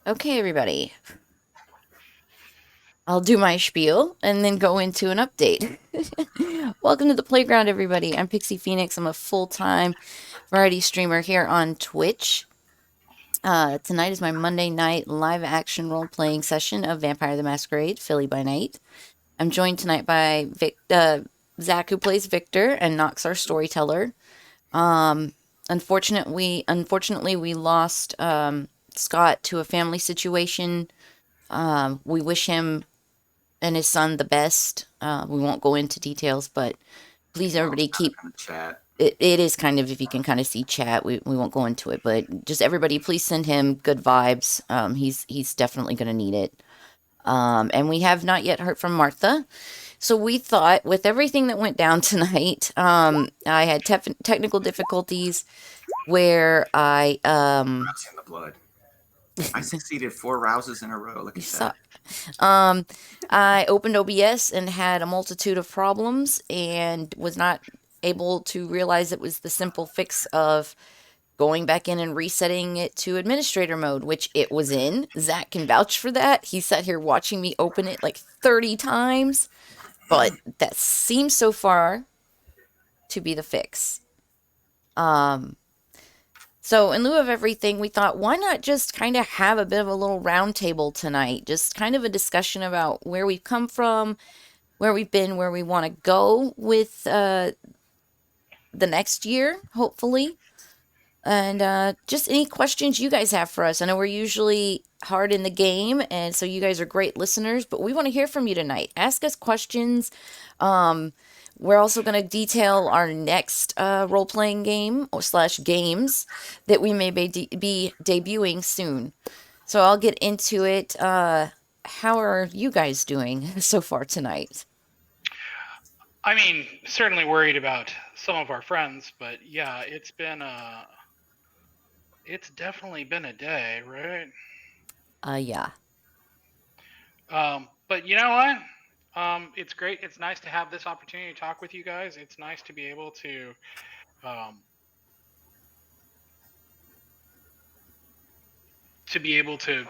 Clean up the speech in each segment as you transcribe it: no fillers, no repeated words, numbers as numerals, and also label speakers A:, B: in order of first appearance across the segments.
A: Okay, everybody. I'll do my spiel and then go into an update. Welcome to the playground, everybody. I'm Pixie Phoenix. I'm a full-time variety streamer here on Twitch. Tonight is my Monday night live action role-playing session of Vampire the Masquerade, Philly by Night. I'm joined tonight by Zack, who plays Victor, and Nox, our storyteller. Um, unfortunately, we lost Skot to a family situation. We wish him and his son the best. We won't go into details, but please,
B: Well,
A: everybody,
B: kind of
A: keep
B: in the chat.
A: it is kind of, if you can kind of see chat, we won't go into it, but just everybody, please send him good vibes. He's definitely going to need it. And we have not yet heard from Martha. So we thought, with everything that went down tonight, I had technical difficulties where
B: Rousing the blood. I succeeded 4 rouses in a row. Look
A: you
B: at
A: saw
B: that.
A: Um, I opened OBS and had a multitude of problems and was not able to realize it was the simple fix of going back in and resetting it to administrator mode, which it was in. Zach can vouch for that. He sat here watching me open it like 30 times, but that seems so far to be the fix. Um, So, in lieu of everything, we thought, why not just kind of have a bit of a little roundtable tonight? Just kind of a discussion about where we've come from, where we've been, where we want to go with the next year, hopefully. And just any questions you guys have for us. I know we're usually hard in the game, and so you guys are great listeners, but we want to hear from you tonight. Ask us questions. Um, we're also going to detail our next role-playing game or slash games that we may be debuting soon. So I'll get into it. How are you guys doing so far tonight?
C: I mean, certainly worried about some of our friends, but yeah, it's definitely been a day, right?
A: Yeah.
C: But you know what? It's great. It's nice to have this opportunity to talk with you guys. It's nice to be able um, to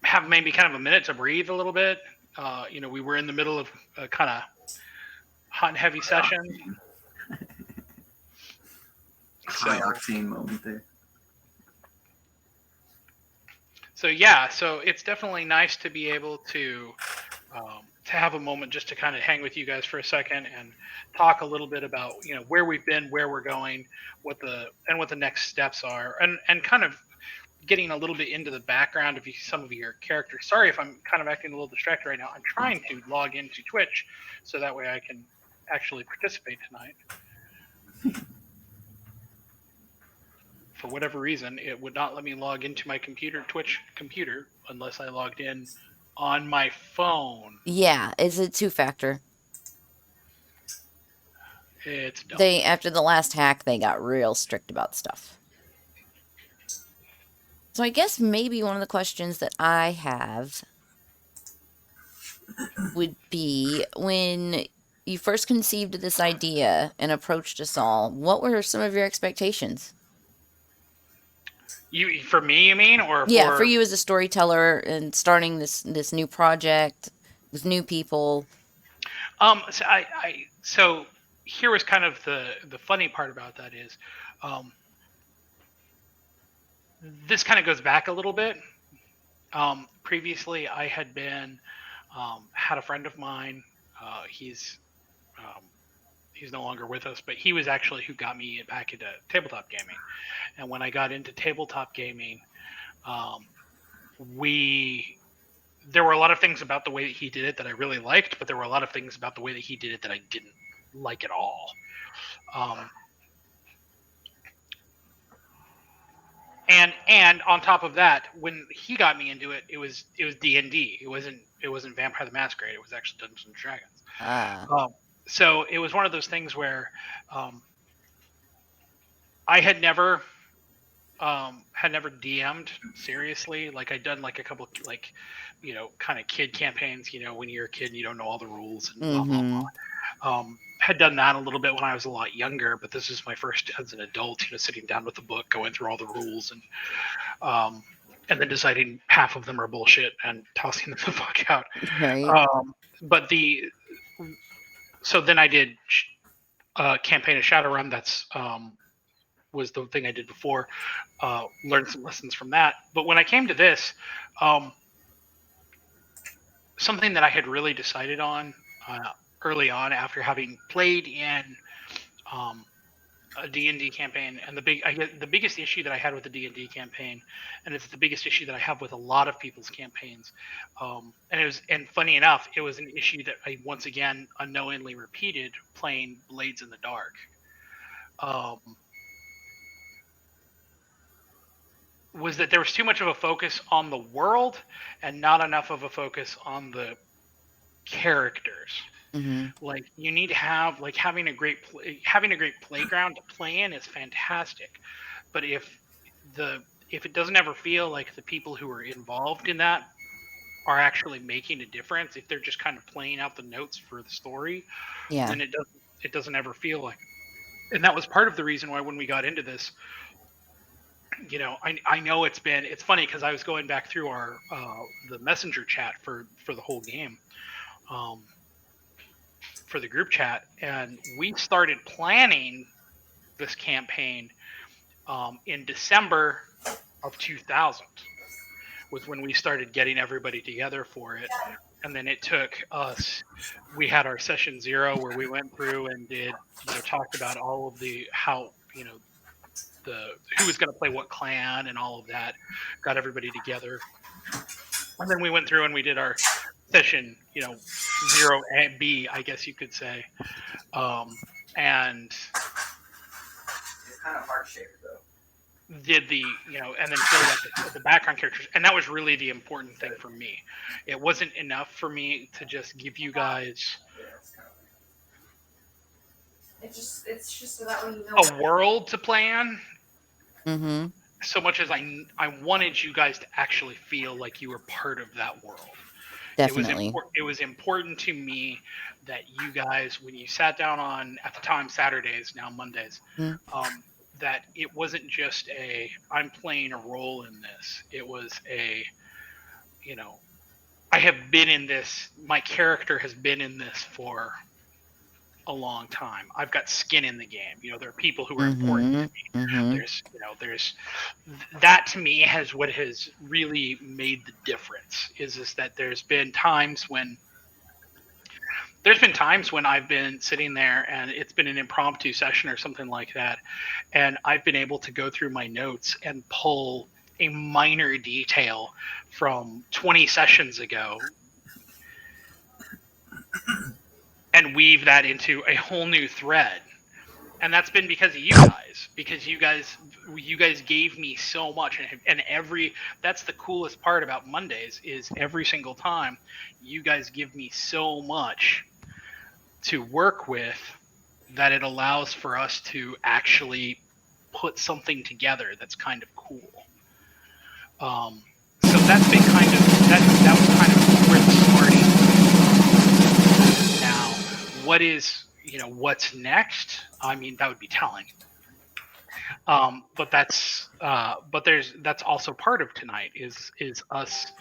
C: have maybe kind of a minute to breathe a little bit. We were in the middle of a kind of hot and heavy
B: High
C: session,
B: octane, high
C: so
B: octane moment there.
C: so it's definitely nice to be able to have a moment just to kind of hang with you guys for a second and talk a little bit about where we've been, where we're going, what the next steps are, and kind of getting a little bit into the background of some of your characters. Sorry if I'm kind of acting a little distracted right now. I'm trying to log into Twitch so that way I can actually participate tonight. For whatever reason, it would not let me log into my Twitch computer, unless I logged in on my phone.
A: Yeah, it's a two-factor.
C: It's dumb.
A: They, after the last hack, they got real strict about stuff. So I guess maybe one of the questions that I have would be, when you first conceived of this idea and approached us all, what were some of your expectations?
C: For me, you mean, or
A: Yeah, for
C: for?
A: you as a storyteller and starting this new project with new people.
C: So here was kind of the funny part about that is, um, this kind of goes back a little bit. Previously, I had had a friend of mine. He's um, he's no longer with us, but he was actually who got me back into tabletop gaming. And when I got into tabletop gaming, um, we there were a lot of things about the way that he did it that I really liked, but there were a lot of things about the way that he did it that I didn't like at all. Um, and on top of that, when he got me into it, it was D&D. It wasn't Vampire the Masquerade. It was actually Dungeons and Dragons.
A: Uh,
C: So it was one of those things where um, I had never DM'd seriously. Like, I'd done like a couple, like, kind of kid campaigns. When you're a kid and you don't know all the rules and blah blah
A: mm-hmm.
C: blah. Had done that a little bit when I was a lot younger, but this is my first as an adult. Sitting down with the book, going through all the rules, and and then deciding half of them are bullshit and tossing them the fuck out.
A: Right.
C: But so then I did campaign of Shadowrun. That's was the thing I did before. Learned some lessons from that. But when I came to this, something that I had really decided on early on after having played in a D&D campaign, and the biggest issue that I had with the D&D campaign, and it's the biggest issue that I have with a lot of people's campaigns, and funny enough, it was an issue that I once again unknowingly repeated playing Blades in the Dark. Was that there was too much of a focus on the world and not enough of a focus on the characters.
A: Mm-hmm.
C: Like you need to have having a great playground to play in is fantastic, but if it doesn't ever feel like the people who are involved in that are actually making a difference, if they're just kind of playing out the notes for the story,
A: Yeah.
C: then it doesn't ever feel like. And that was part of the reason why when we got into this, I know it's funny because I was going back through our the messenger chat for the whole game. For the group chat, and we started planning this campaign in December of 2000 was when we started getting everybody together for it. And then it took us, we had our session 0 where we went through and did, talked about all of the, how, who was going to play what clan and all of that, got everybody together. And then we went through and we did our session, 0B, I guess you could say. And
B: It's kind of heart shaped though.
C: did the, and then filled out the background characters. And that was really the important thing for me. It wasn't enough for me to just give you guys
D: It's just so that way you know
C: a world to play in.
A: Mm-hmm.
C: So much as I wanted you guys to actually feel like you were part of that world.
A: Definitely.
C: It was important to me that you guys, when you sat down on, at the time, Saturdays, now Mondays, that it wasn't just I'm playing a role in this. It was I have been in this, my character has been in this for a long time. I've got skin in the game. There are people who are important to me.
A: Mm-hmm.
C: There's that to me has what has really made the difference is that there's been times when I've been sitting there and it's been an impromptu session or something like that, and I've been able to go through my notes and pull a minor detail from 20 sessions ago and weave that into a whole new thread. And that's been because of you guys, you guys gave me so much. And that's the coolest part about Mondays is every single time you guys give me so much to work with that it allows for us to actually put something together that's kind of cool. So that's been that was kind of where the starting. Now, what's next? I mean, that would be telling. But that's also part of tonight is us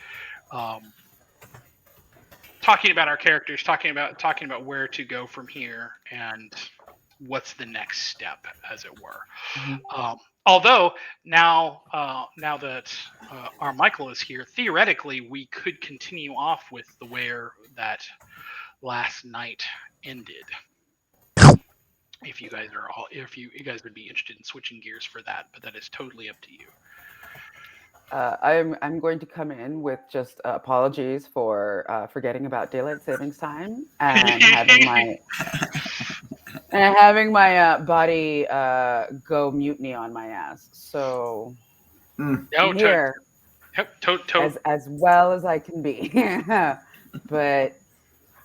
C: talking about our characters, talking about where to go from here and what's the next step, as it were.
A: Mm-hmm.
C: Although now that our Michael is here, theoretically we could continue off with the where that last night ended. If you guys would be interested in switching gears for that, but that is totally up to you.
E: I'm going to come in with just apologies for forgetting about daylight savings time and having my body go mutiny on my ass. So I'm here as well as I can be. But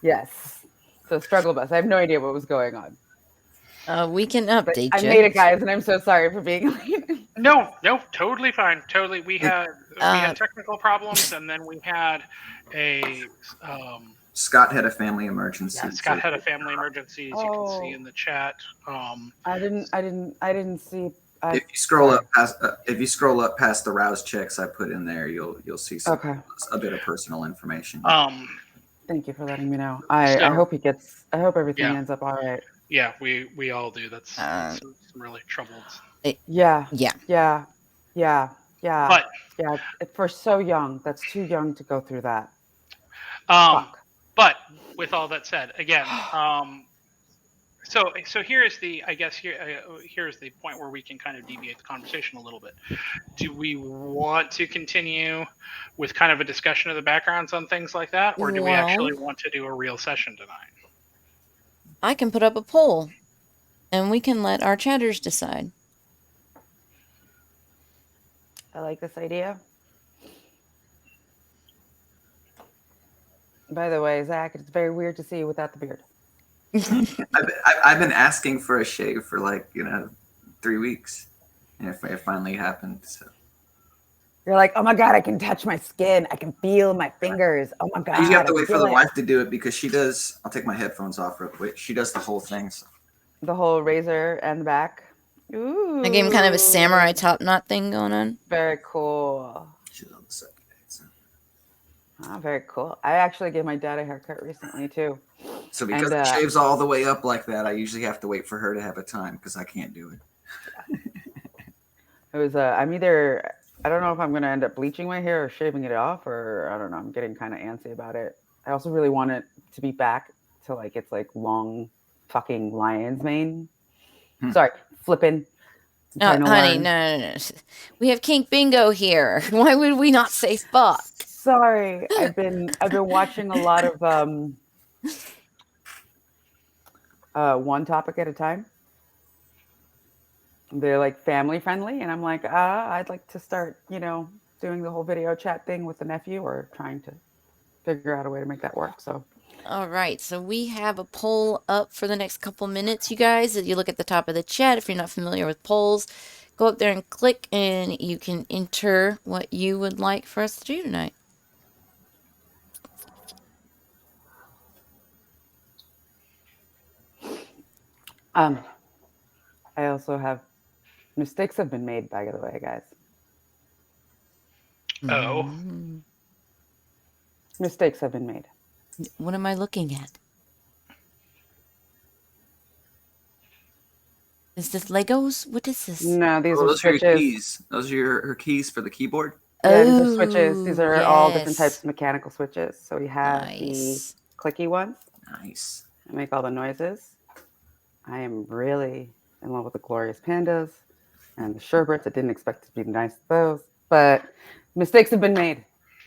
E: yes, so struggle bus. I have no idea what was going on.
A: We can update
E: I made it, guys, and I'm so sorry for being late.
C: No, totally fine. Totally, we had technical problems, and then we had a
B: Skot had a family emergency.
C: Yeah, Skot had a family emergency, as you can see in the chat.
E: I didn't see
B: If you scroll up past the rouse checks I put in there, you'll see a bit of personal information.
E: Thank you for letting me know. I hope I hope everything ends up all right.
C: Yeah, we all do. That's some really troubled.
E: Yeah.
C: But
E: for so young, that's too young to go through that.
C: But with all that said, again, so here's the here's the point where we can kind of deviate the conversation a little bit. Do we want to continue with kind of a discussion of the backgrounds on things like that, or do we actually want to do a real session tonight?
A: I can put up a poll, and we can let our chatters decide.
E: I like this idea. By the way, Zach, it's very weird to see you without the beard.
B: I've been asking for a shave for 3 weeks, and it finally happened. So
E: you're like, oh my god, I can touch my skin, I can feel my fingers. Oh my god!
B: You have to wait for the wife to do it because she does. I'll take my headphones off real quick. She does the whole thing. So.
E: The whole razor and the back. Ooh.
A: I gave him kind of a samurai top knot thing going on.
E: Very cool.
B: She's on the second date. So.
E: Oh, very cool. I actually gave my dad a haircut recently too.
B: So because it shaves all the way up like that, I usually have to wait for her to have a time because I can't do it.
E: It was I don't know if I'm going to end up bleaching my hair or shaving it off, or I don't know. I'm getting kind of antsy about it. I also really want it to be back to it's long fucking lion's mane. Sorry, flipping.
A: Honey, no. We have kink bingo here. Why would we not say fuck?
E: Sorry, I've been watching a lot of one topic at a time. They're family friendly, and I'm like, I'd like to start, doing the whole video chat thing with the nephew, or trying to figure out a way to make that work. So,
A: all right. So we have a poll up for the next couple minutes, you guys. If you look at the top of the chat, if you're not familiar with polls, go up there and click, and you can enter what you would like for us to do tonight.
E: I also have mistakes have been made, by the way, guys.
C: Oh.
E: Mistakes have been made.
A: What am I looking at? Is this Legos? What is this?
E: No, these are switches.
B: Are your keys. Those are her keys for the keyboard.
E: Yeah, these are switches. These are all different types of mechanical switches. So we have the clicky ones.
B: Nice.
E: I make all the noises. I am really in love with the glorious pandas and the sherbets. I didn't expect it to be nice with those, but mistakes have been made.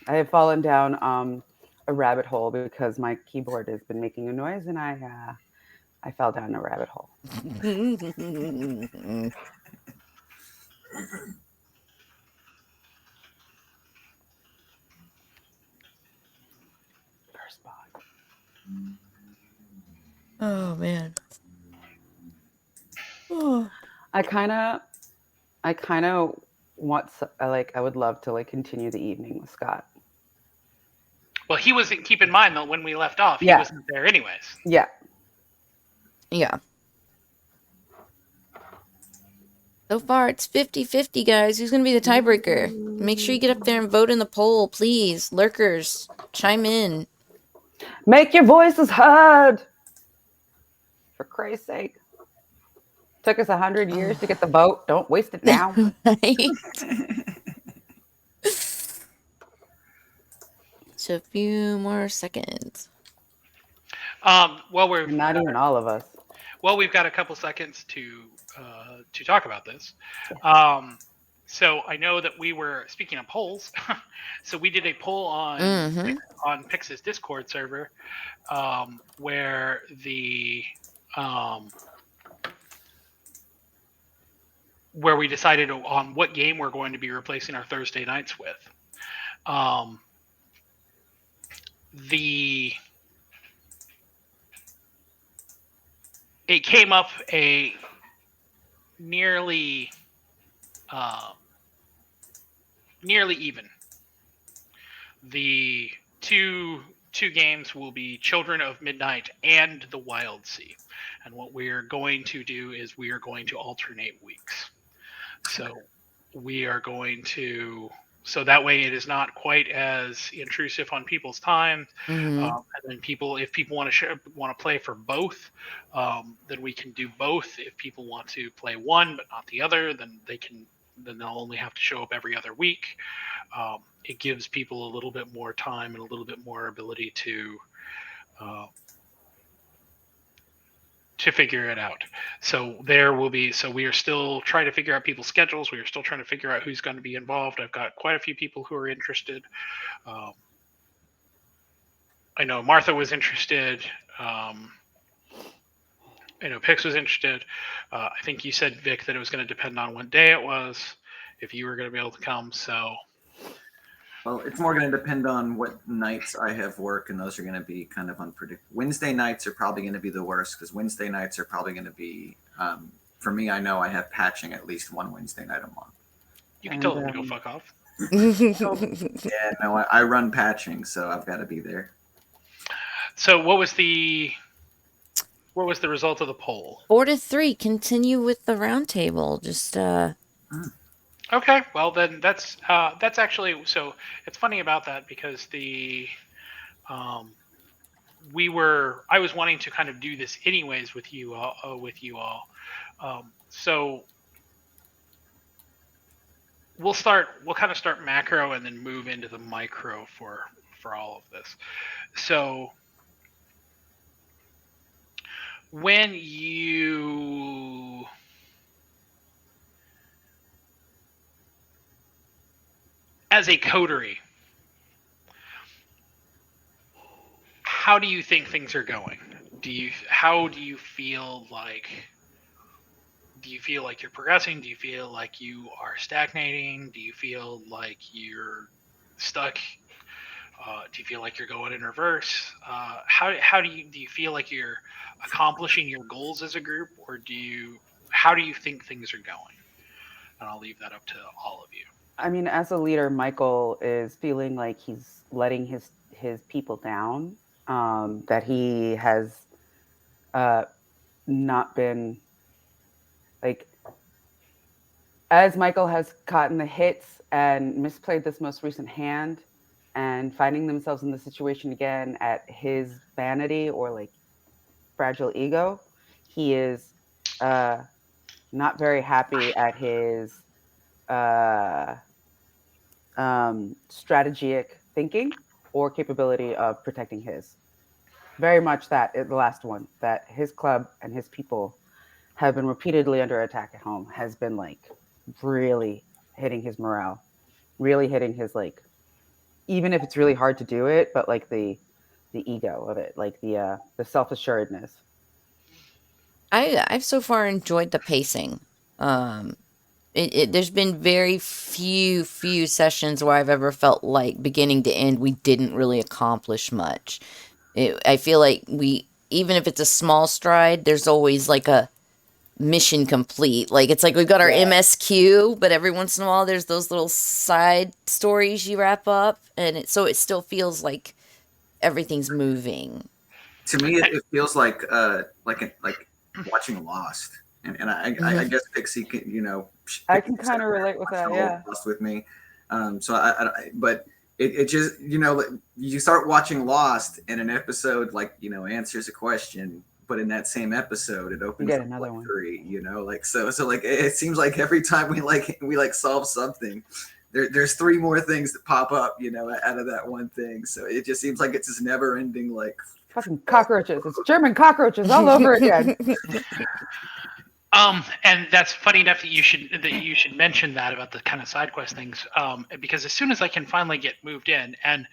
E: I have fallen down a rabbit hole because my keyboard has been making a noise, and I fell down a rabbit hole. First spot.
A: Oh man.
E: I kind of want, I would love to continue the evening with Skot.
C: Well, he wasn't. Keep in mind though, when we left off, he wasn't there anyways.
E: Yeah.
A: So far, it's 50-50, guys. Who's going to be the tiebreaker? Make sure you get up there and vote in the poll, please. Lurkers, chime in.
E: Make your voices heard. For Christ's sake. Took us 100 years to get the vote. Don't waste it now.
A: So a few more seconds.
C: Well, we're
E: not even all of us.
C: Well, we've got a couple seconds to talk about this. So I know that we were speaking of polls. So we did a poll on Pix's Discord server, where where we decided on what game we're going to be replacing our Thursday nights with. It came up a nearly even. The two games will be Children of Midnight and The Wild Sea. And what we're going to do is we are going to alternate weeks. So we are going to, so that way it is not quite as intrusive on people's time. And then if people want to play for both, then we can do both. If people want to play one but not the other, then then they'll only have to show up every other week. It gives people a little bit more time and a little bit more ability to figure it out. So we are still trying to figure out people's schedules. We are still trying to figure out who's going to be involved. I've got quite a few people who are interested. I know Martha was interested. I know Pix was interested. I think you said, Vic, that it was going to depend on what day it was, if you were going to be able to come. So,
B: well, it's more going to depend on what nights I have work, and those are going to be kind of unpredictable. Wednesday nights are probably going to be the worst because Wednesday nights are probably going to be, for me, I know I have patching at least one Wednesday night a month.
C: You can tell them to go fuck off.
B: Yeah, no, I run patching, so I've got to be there.
C: So what was the result of the poll?
A: 4-3. Continue with the roundtable. Just
C: Okay, well then that's actually, so it's funny about that because I was wanting to kind of do this anyways with you all. So we'll kind of start macro and then move into the micro for all of this. So when you as a coterie, how do you think things are going? How do you feel like? Do you feel like you're progressing? Do you feel like you are stagnating? Do you feel like you're stuck? Do you feel like you're going in reverse? How do you feel like you're accomplishing your goals as a group, or how do you think things are going? And I'll leave that up to all of you.
E: I mean, as a leader, Michael is feeling like he's letting his people down. That he has not been like, as Michael has gotten the hits and misplayed this most recent hand and finding themselves in the situation again at his vanity or like fragile ego, he is not very happy at his strategic thinking or capability of protecting his. Very much that the last one, that his club and his people have been repeatedly under attack at home, has been like really hitting his morale, really hitting his, like, even if it's really hard to do it, but like the ego of it, like the self-assuredness.
A: I've so far enjoyed the pacing. There's been very few sessions where I've ever felt like beginning to end we didn't really accomplish much. I feel like even if it's a small stride, there's always like a mission complete. Like it's like we've got our MSQ, but every once in a while there's those little side stories you wrap up, and so it still feels like everything's moving.
B: To me, it feels like watching Lost, and I guess Pixie can,
E: I can kind of relate with that. Yeah,
B: Lost with me. But it just, you start watching Lost and an episode answers a question, but in that same episode it opens up
E: another one.
B: 3, so it seems like every time we solve something, there's 3 more things that pop up, out of that one thing. So it just seems like it's this never ending
E: fucking cockroaches. It's German cockroaches all over again.
C: And that's funny enough that you should mention that about the kind of side quest things, because as soon as I can finally get moved in, and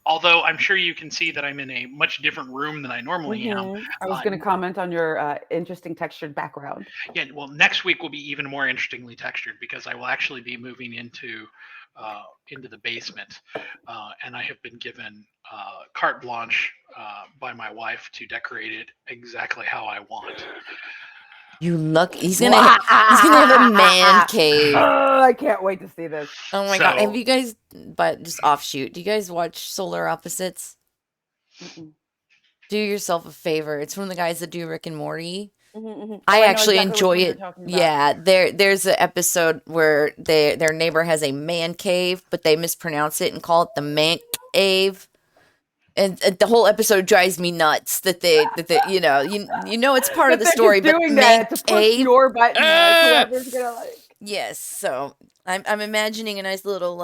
C: although I'm sure you can see that I'm in a much different room than I normally am.
E: I was going to comment on your interesting textured background.
C: Yeah, well, next week will be even more interestingly textured because I will actually be moving into the basement, and I have been given carte blanche by my wife to decorate it exactly how I want.
A: You lucky. He's gonna have a man cave.
E: Oh, I can't wait to see this.
A: Oh my god! Have you guys? But just offshoot. Do you guys watch Solar Opposites?
E: Mm-mm.
A: Do yourself a favor. It's from the guys that do Rick and Morty. I
E: know
A: actually
E: exactly which
A: enjoy
E: one you're
A: it.
E: talking about.
A: Yeah, there's an episode where their neighbor has a man cave, but they mispronounce it and call it the man cave. And the whole episode drives me nuts that they you know it's part of
E: That
A: the
E: they're
A: story,
E: just
A: but
E: doing
A: man
E: that to push
A: cave.
E: your button, like
A: Ah!
E: whoever's gonna like.
A: Yes, so I'm imagining a nice little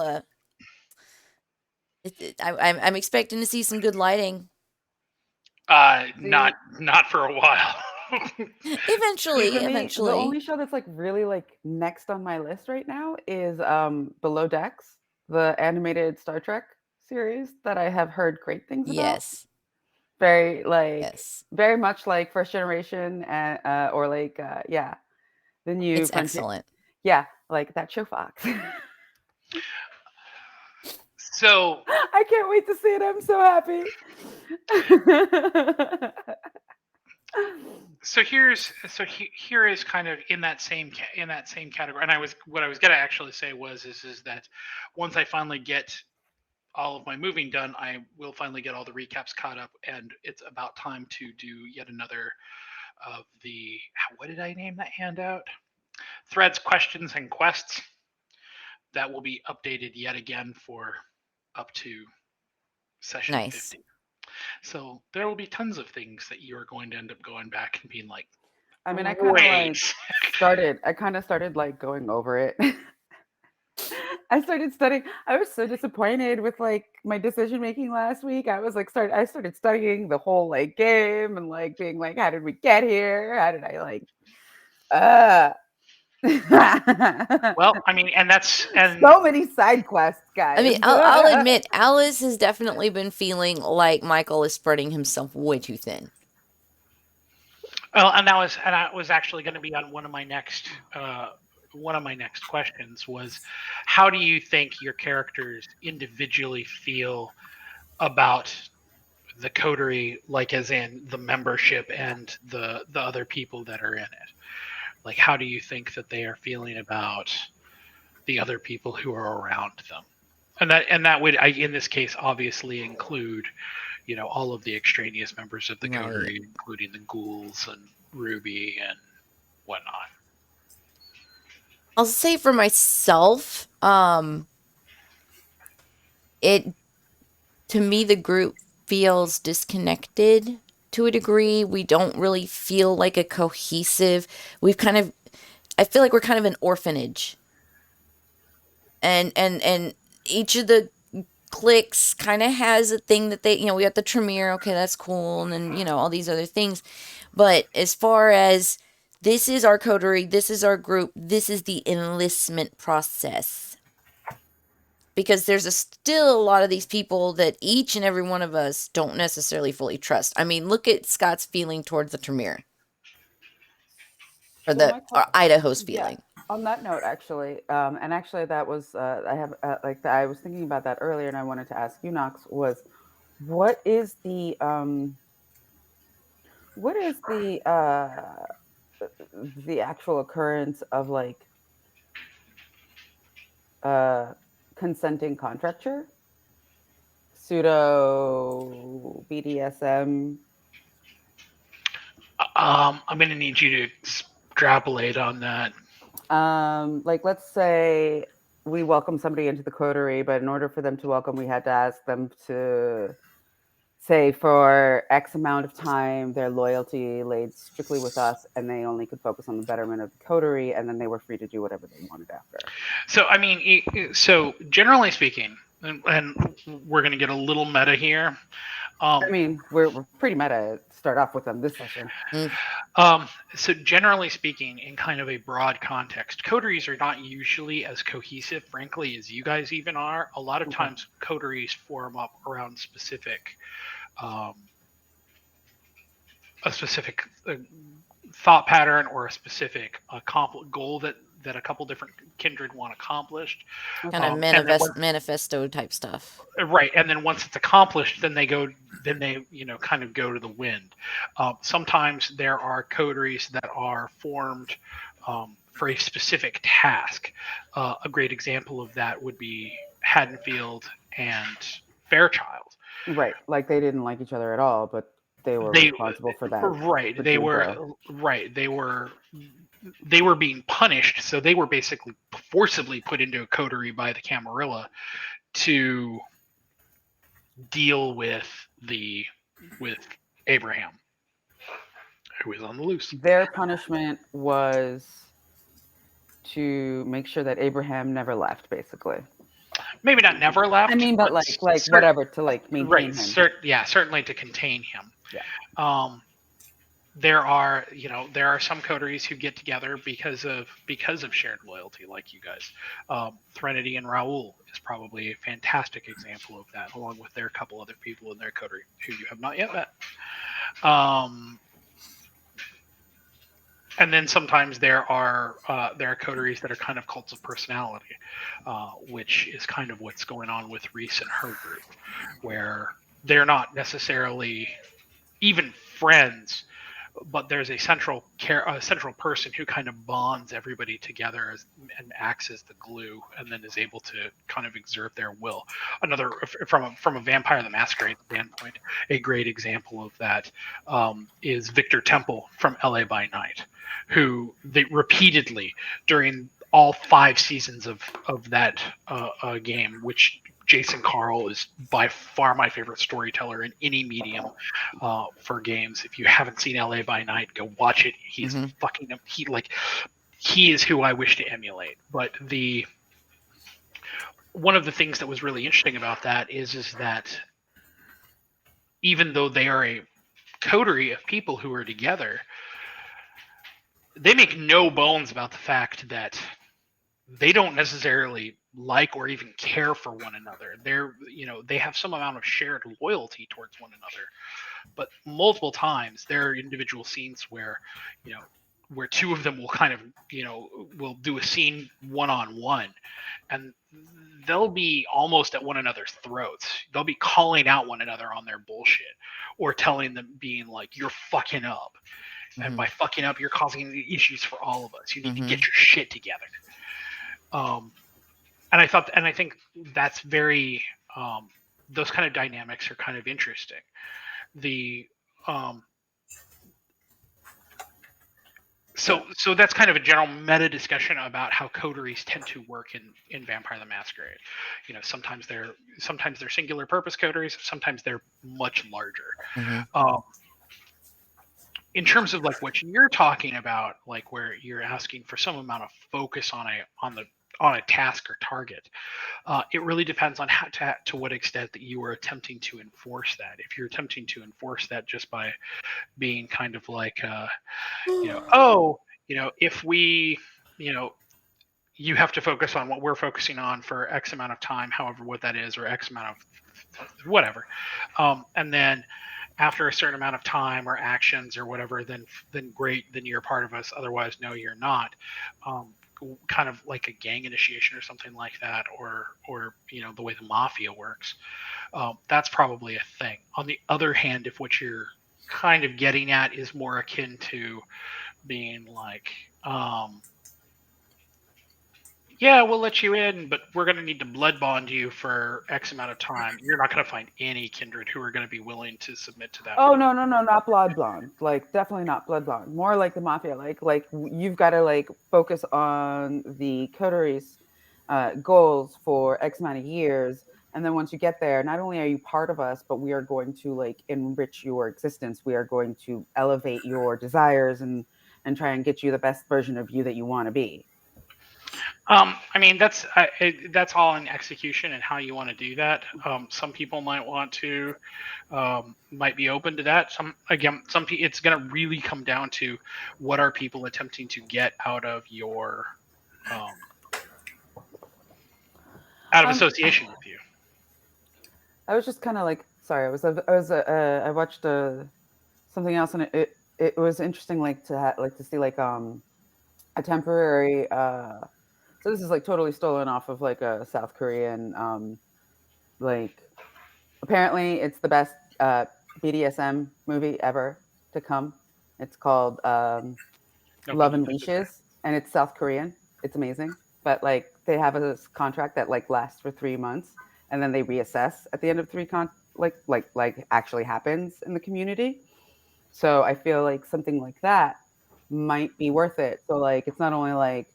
A: I'm expecting to see some good lighting.
C: Not for a while.
A: Eventually,
E: For me, the
A: eventually.
E: only show that's like really like next on my list right now is Below Decks, the animated Star Trek series that I have heard great things about.
A: Yes.
E: Very like
A: Yes.
E: very much like First Generation and or like yeah, the new
A: It's
E: Frontier.
A: excellent.
E: Yeah, like that show Fox.
C: So
E: I can't wait to see it. I'm so happy.
C: here is kind of in that same category. And what I was gonna actually say is that once I finally get all of my moving done, I will finally get all the recaps caught up, and it's about time to do yet another of the, what did I name that handout? Threads, questions, and quests. That will be updated yet again for up to session
A: Nice.
C: 50. So there will be tons of things that you are going to end up going back and being like,
E: I mean, I kind of started like going over it. I started studying. I was so disappointed with like my decision making last week. I was like, I started studying the whole like game and like being like, how did we get here? How did I like,
C: well, I mean, and
E: so many side quests, guys.
A: I mean, I'll admit, Alice has definitely been feeling like Michael is spreading himself way too thin.
C: Well, and that was actually going to be on one of my next questions was, how do you think your characters individually feel about the coterie, like as in the membership and the other people that are in it? Like, how do you think that they are feeling about the other people who are around them? And that would, in this case, obviously include, all of the extraneous members of the coterie, including the ghouls and Ruby and whatnot.
A: I'll say for myself, to me, the group feels disconnected to a degree. We don't really feel like a cohesive. I feel like we're kind of an orphanage. And each of the cliques kind of has a thing that they, we got the Tremere, okay, that's cool, and then, all these other things. But as far as this is our coterie, this is our group, this is the enlistment process. Because there's still a lot of these people that each and every one of us don't necessarily fully trust. I mean, look at Scott's feeling towards the Tremere. Or Idaho's feeling.
E: Yeah. On that note, actually, and actually that was, I was thinking about that earlier, and I wanted to ask you, Knox, was what is the actual occurrence of like consenting contracture, pseudo BDSM?
C: I'm going to need you to extrapolate on that.
E: Like, let's say we welcome somebody into the coterie, but in order for them to welcome, we had to ask them to say for X amount of time their loyalty laid strictly with us, and they only could focus on the betterment of the coterie, and then they were free to do whatever they wanted after.
C: So, I mean, so generally speaking, and we're going to get a little meta here.
E: I mean, we're pretty meta to start off with on this session.
C: So generally speaking, in kind of a broad context, coteries are not usually as cohesive, frankly, as you guys even are. A lot of times coteries form up around a specific thought pattern or a specific goal that a couple different kindred want accomplished.
A: Kind of manifesto type stuff.
C: Right. And then once it's accomplished, then they kind of go to the wind. Sometimes there are coteries that are formed for a specific task. A great example of that would be Haddonfield and Fairchild.
E: Right. Like they didn't like each other at all, but they were responsible for that.
C: Right. They were being punished, so they were basically forcibly put into a coterie by the Camarilla to deal with Abraham, who was on the loose.
E: Their punishment was to make sure that Abraham never left, basically.
C: Maybe not never left.
E: I mean, but whatever to maintain him.
C: Certainly to contain him.
E: Yeah.
C: There are some coteries who get together because of shared loyalty, like you guys. Threnody and Raoul is probably a fantastic example of that, along with their couple other people in their coterie who you have not yet met. And then sometimes there are coteries that are kind of cults of personality, which is kind of what's going on with Reese and her group, where they're not necessarily even friends, but there's a central person who kind of bonds everybody together and acts as the glue, and then is able to kind of exert their will. Another from a Vampire the Masquerade standpoint, a great example of that is Victor Temple from LA by Night, who they repeatedly during all 5 seasons of that game, which Jason Carl is by far my favorite storyteller in any medium for games. If you haven't seen LA by Night, go watch it. He's he is who I wish to emulate. But one of the things that was really interesting about that is that even though they are a coterie of people who are together, they make no bones about the fact that they don't necessarily like or even care for one another. They have some amount of shared loyalty towards one another, but multiple times there are individual scenes where 2 of them will kind of will do a scene one-on-one, and they'll be almost at one another's throats. They'll be calling out one another on their bullshit, or telling them, being like, "You're fucking up," and by fucking up, you're causing issues for all of us. You need to get your shit together. And I think that's very those kind of dynamics are kind of interesting. So that's kind of a general meta discussion about how coteries tend to work in Vampire the Masquerade. Sometimes they're singular purpose coteries, sometimes they're much larger. In terms of like what you're talking about, like where you're asking for some amount of focus on a task or target, it really depends on to what extent that you are attempting to enforce that. If you're attempting to enforce that just by being kind of like, if we, you have to focus on what we're focusing on for X amount of time, however what that is, or X amount of whatever, and then after a certain amount of time or actions or whatever, then great, then you're a part of us. Otherwise, no, you're not. Kind of like a gang initiation or something like that, or the way the mafia works. That's probably a thing. On the other hand, if what you're kind of getting at is more akin to being like, yeah, we'll let you in, but we're going to need to blood bond you for X amount of time. You're not going to find any kindred who are going to be willing to submit to that.
E: Oh, no, not blood bond. Like, definitely not blood bond. More like the mafia. Like you've got to focus on the coteries goals for X amount of years. And then once you get there, not only are you part of us, but we are going to enrich your existence. We are going to elevate your desires and try and get you the best version of you that you want to be.
C: I mean, that's all in execution and how you want to do that. Some people might be open to that. It's going to really come down to what are people attempting to get out of your association with you.
E: I was just kind of sorry. I watched something else, and it was interesting, to see a temporary. So this is totally stolen off of a South Korean. Apparently it's the best BDSM movie ever to come. It's called Love and Leashes, and it's South Korean. It's amazing, but they have a contract that lasts for 3 months, and then they reassess at the end of actually happens in the community. So I feel like something like that might be worth it. So like it's not only like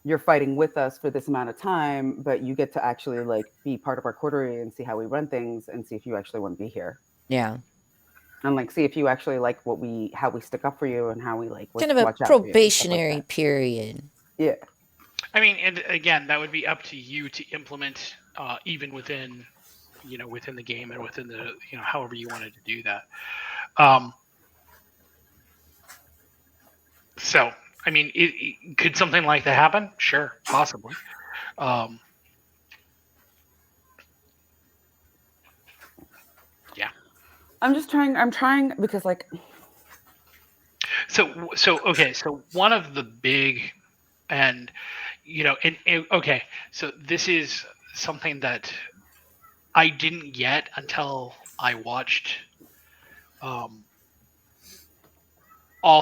E: you're fighting with us for this amount of time, but you get to actually like be part of our coterie and see how we run things and see if you actually want to be here.
A: Yeah.
E: And like see if you actually like how we stick up for you and how we like
A: Kind of a
E: watch out for you and stuff like
A: probationary
E: that.
A: period.
E: Yeah.
C: I mean, and again, that would be up to you to implement, even within, within the game and within the, however you wanted to do that. So, I mean, could something like that happen? Sure, possibly. Yeah.
E: I'm trying because like.
C: So okay. So one of the big, and okay. So this is something that I didn't get until I watched all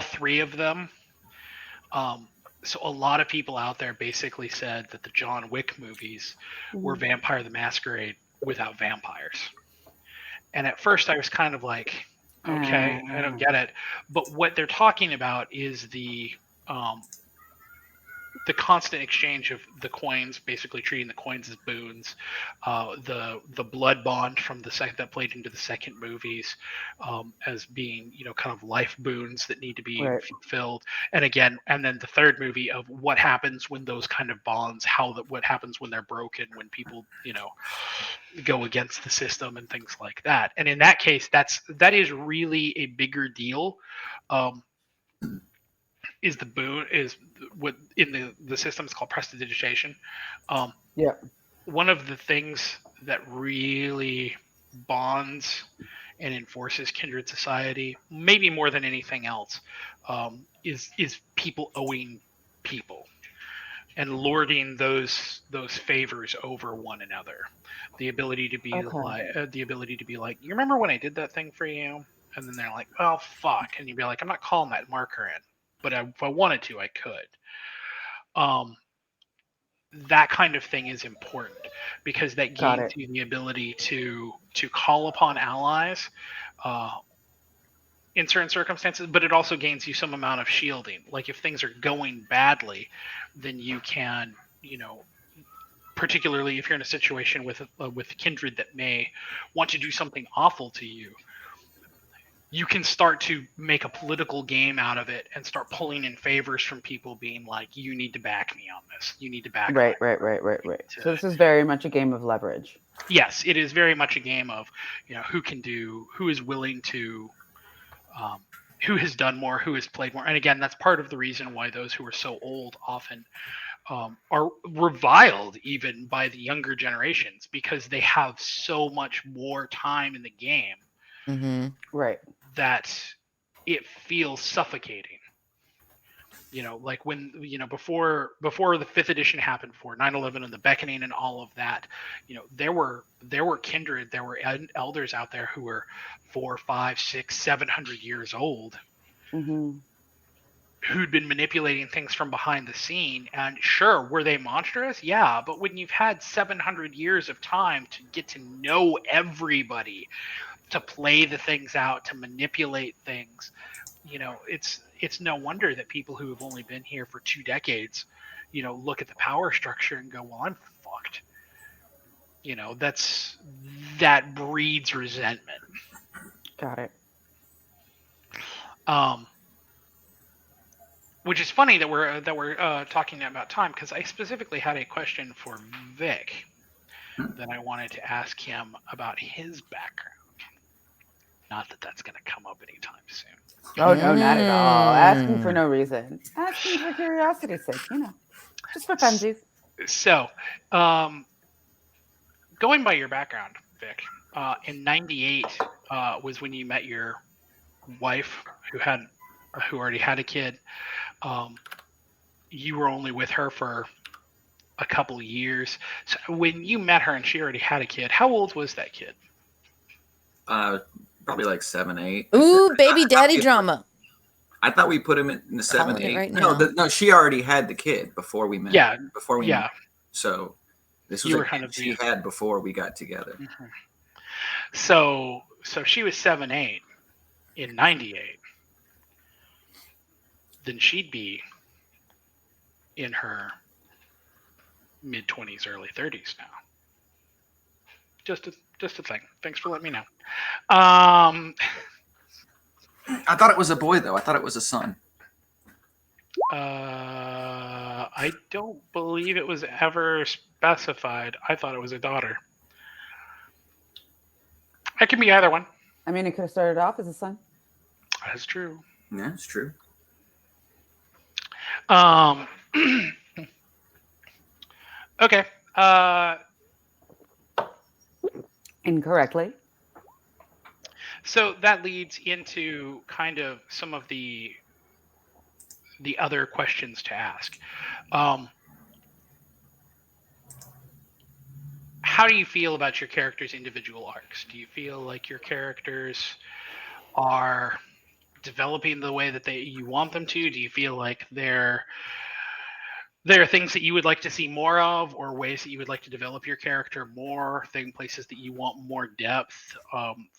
C: three of them. So a lot of people out there basically said that the John Wick movies were Vampire the Masquerade without vampires. And at first I was kind of like, okay, I don't get it. But what they're talking about is the constant exchange of the coins, basically treating the coins as boons, the blood bond from the second that played into the second movies as being kind of life boons that need to be fulfilled, and then the third movie of what happens when those kind of bonds, what happens when they're broken, when people go against the system and things like that. And in that case, that is really a bigger deal. Is the boon is what in the system is called prestidigitation. One of the things that really bonds and enforces kindred society, maybe more than anything else, is people owing people and lording those favors over one another. The ability to be like, you remember when I did that thing for you? And then they're like, oh fuck, and you'd be like, I'm not calling that marker in, but if I wanted to, I could. That kind of thing is important because that gains you the ability to call upon allies in certain circumstances, but it also gains you some amount of shielding. Like if things are going badly, then you can, particularly if you're in a situation with kindred that may want to do something awful to you, you can start to make a political game out of it and start pulling in favors from people being like, you need to back me on this. You need to back
E: Right. So this is very much a game of leverage.
C: Yes, it is very much a game of, who is willing to, who has done more, who has played more. And again, that's part of the reason why those who are so old often are reviled even by the younger generations, because they have so much more time in the game.
A: Mm-hmm.
E: Right.
C: That it feels suffocating. Like when, before the 5th edition happened, for 9/11 and the Beckoning and all of that, there were kindred, there were elders out there who were 400, 500, 600, 700 years old, who'd been manipulating things from behind the scene. And sure, were they monstrous? Yeah, but when you've had 700 years of time to get to know everybody, to play the things out, to manipulate things, it's no wonder that people who have only been here for 2 decades, look at the power structure and go, well, I'm fucked. That breeds resentment.
E: Got it.
C: Which is funny that we're talking about time, because I specifically had a question for Vic that I wanted to ask him about his background. Not that that's going to come up anytime soon.
E: Oh, no, not at all. Asking for no reason. Asking for curiosity's sake, just for funsies.
C: So, going by your background, Vic, in '98 was when you met your wife, who already had a kid. You were only with her for a couple of years. So when you met her and she already had a kid, how old was that kid?
B: Probably like 7, 8.
A: Ooh, baby daddy drama.
B: I thought we put him in the 7, 8.
A: Right
B: no, she already had the kid before we met.
C: Yeah,
B: met. So this was she had before we got together.
C: So she was 7, 8. in 98, then she'd be in her mid-20s, early 30s now. Just a thing. Thanks for letting me know.
B: I thought it was a boy, though. I thought it was a son.
C: I don't believe it was ever specified. I thought it was a daughter. It can be either one.
E: I mean, it could have started off as a son.
C: That's true.
B: Yeah, it's true.
C: Okay.
E: Incorrectly.
C: So that leads into kind of some of the other questions to ask. How do you feel about your characters' individual arcs? Do you feel like your characters are developing the way that you want them to? Do you feel like there are things that you would like to see more of, or ways that you would like to develop your character more, places that you want more depth,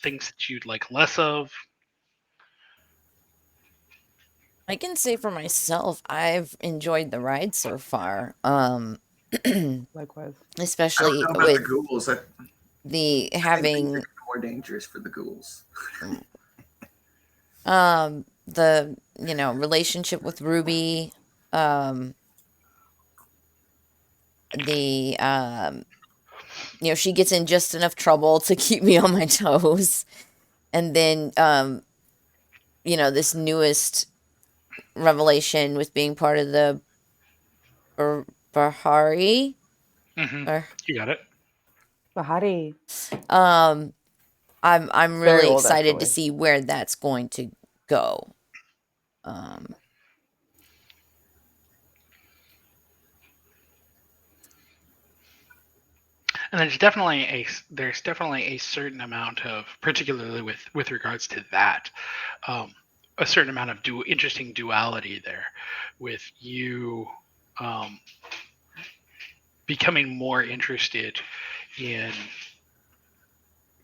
C: things that you'd like less of?
A: I can say for myself, I've enjoyed the ride so far.
E: Likewise.
A: Especially
B: I don't know about
A: with
B: the ghouls.
A: the
B: I think
A: having
B: things are more dangerous for the ghouls.
A: the relationship with Ruby, the she gets in just enough trouble to keep me on my toes, and then this newest revelation with being part of the Bahari.
C: You got it.
E: Bahari.
A: I'm
E: Very
A: really
E: old,
A: excited
E: actually.
A: to see where that's going to go.
C: And there's definitely a certain amount of, particularly with regards to that, a certain amount of interesting duality there, with you becoming more interested in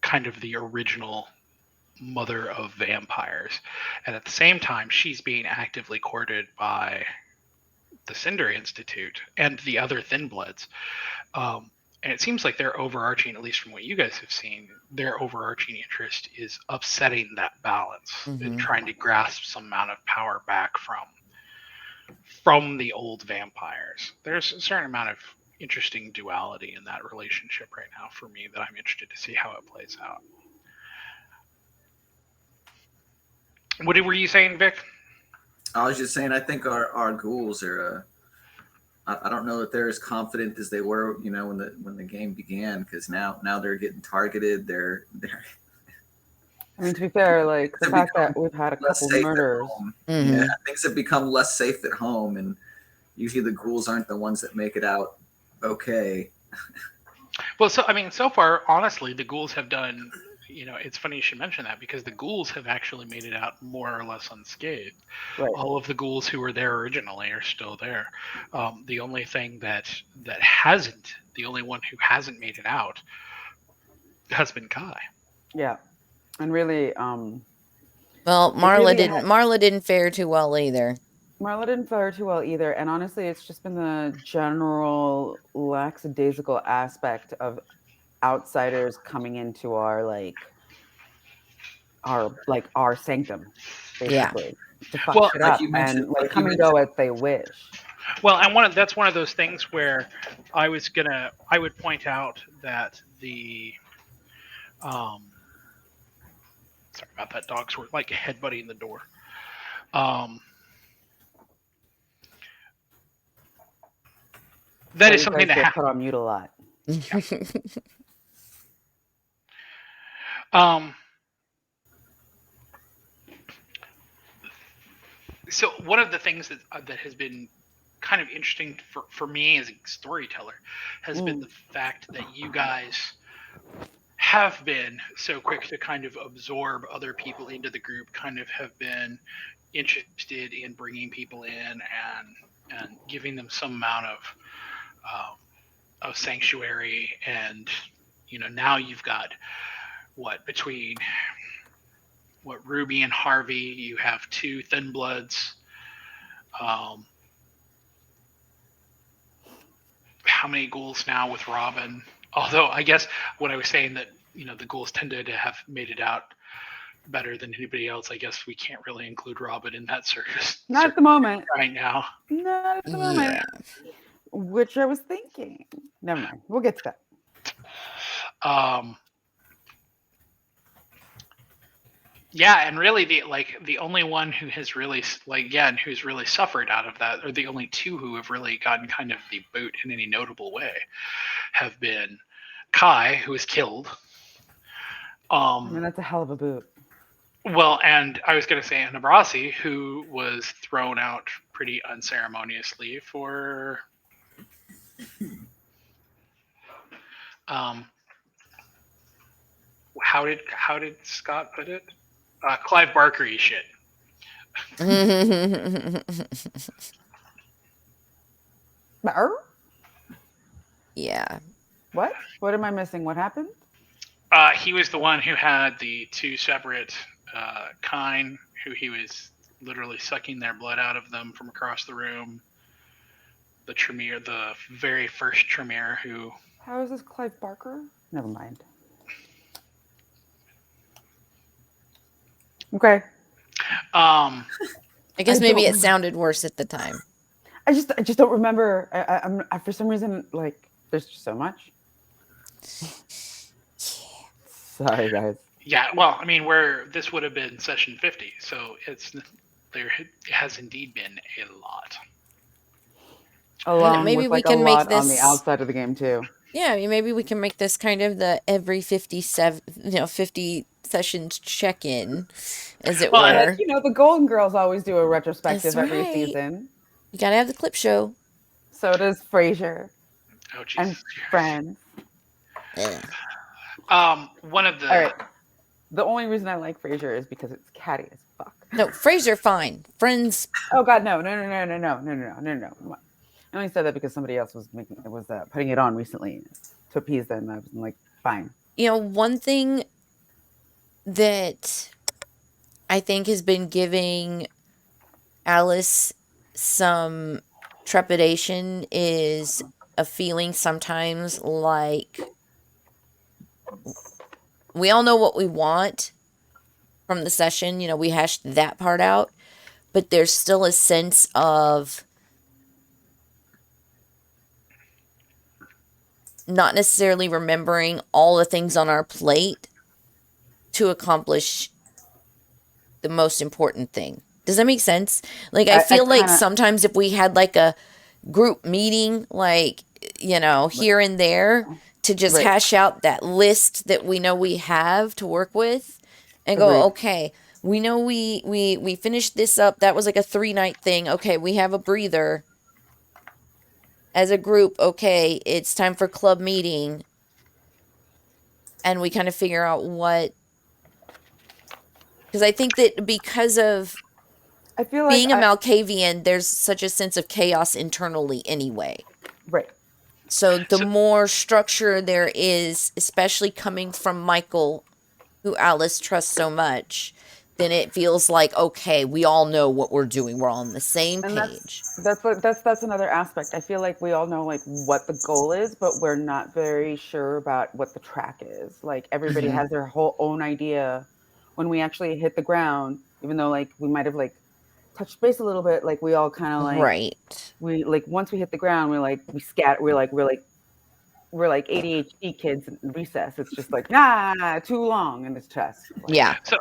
C: kind of the original mother of vampires, and at the same time she's being actively courted by the Cinder Institute and the other Thin Bloods. And it seems like their overarching, at least from what you guys have seen, their overarching interest is upsetting that balance and trying to grasp some amount of power back from the old vampires. There's a certain amount of interesting duality in that relationship right now for me that I'm interested to see how it plays out. What were you saying, Vic?
B: I was just saying, I think our ghouls are. I don't know that they're as confident as they were, when the game began, because now they're getting targeted. They're.
E: I mean, to be fair, like the fact that we've had a couple murders.
B: Yeah, things have become less safe at home, and usually the ghouls aren't the ones that make it out okay.
C: Well, so far, honestly, the ghouls have done. It's funny you should mention that, because the ghouls have actually made it out more or less unscathed. Right. All of the ghouls who were there originally are still there. The only thing the only one who hasn't made it out has been Kai.
E: Yeah, and really,
A: well, Marla didn't fare too well either.
E: Marla didn't fare too well either, and honestly, it's just been the general lackadaisical aspect of outsiders coming into our sanctum, basically, to fuck it up and come and go as they wish.
C: Well, and that's one of those things where I would point out that the sorry about that, dogs were like headbutting the door. That is something that
E: get put on mute a lot.
C: Yeah. So one of the things that has been kind of interesting for me as a storyteller has been the fact that you guys have been so quick to kind of absorb other people into the group, kind of have been interested in bringing people in and giving them some amount of sanctuary. And now you've got between Ruby and Harvey. You have 2 Thin Bloods. How many ghouls now with Robin? Although I guess when I was saying that the ghouls tended to have made it out better than anybody else, I guess we can't really include Robin in that circus.
E: Not at the moment.
C: Right now.
E: Not at the moment. Which I was thinking. Never mind. We'll get to that.
C: Yeah, and really the only one who has really who's really suffered out of that, or the only 2 who have really gotten kind of the boot in any notable way, have been Kai, who was killed.
E: I mean, that's a hell of a boot.
C: Well, and I was going to say Anabrasi, who was thrown out pretty unceremoniously for how did Skot put it? Clive Barker-y shit.
A: Yeah.
E: What? What am I missing? What happened?
C: He was the one who had the 2 separate Kine, who he was literally sucking their blood out of them from across the room. The Tremere, the very first Tremere, who...
E: How is this Clive Barker? Never mind. Okay.
A: I guess maybe it sounded worse at the time.
E: I just don't remember. I'm for some reason, like, there's just so much. Sorry, guys.
C: Yeah, well, I mean, this would have been session 50, so it has indeed been a lot.
E: Along
A: maybe
E: with,
A: we
E: like,
A: can
E: a
A: make
E: lot
A: this
E: on the outside of the game too.
A: Yeah, maybe we can make this kind of the every 57, 50 sessions check-in, as it were.
E: And, the Golden Girls always do a retrospective every season.
A: You gotta have the clip show.
E: So does Frasier.
C: Oh, Jesus.
E: And Friends.
C: One of the...
E: All right. The only reason I like Frasier is because it's catty as fuck.
A: No, Frasier, fine. Friends.
E: Oh God, no. I only said that because somebody else was putting it on recently to appease them. I was like, fine.
A: One thing that I think has been giving Alice some trepidation is a feeling sometimes like we all know what we want from the session. We hashed that part out, but there's still a sense of not necessarily remembering all the things on our plate to accomplish the most important thing. Does that make sense? Like, I feel like sometimes if we had like a group meeting, like, here and there to just hash out that list that we know we have to work with and go, okay, we know we finished this up. That was like a 3-night thing. Okay, we have a breather. As a group, okay, it's time for club meeting. And we kind of figure out what... Because I think that because of being a Malkavian, there's such a sense of chaos internally anyway.
E: Right.
A: So the more structure there is, especially coming from Michael, who Alice trusts so much, then it feels like, okay, we all know what we're doing. We're all on the same page.
E: That's another aspect. I feel like we all know like what the goal is, but we're not very sure about what the track is. Like everybody has their whole own idea. When we actually hit the ground, even though like we might have like touched base a little bit, like we all kind of like we like once we hit the ground, we scatter. We're like ADHD kids in recess. It's just like too long in his chest.
A: Yeah.
C: So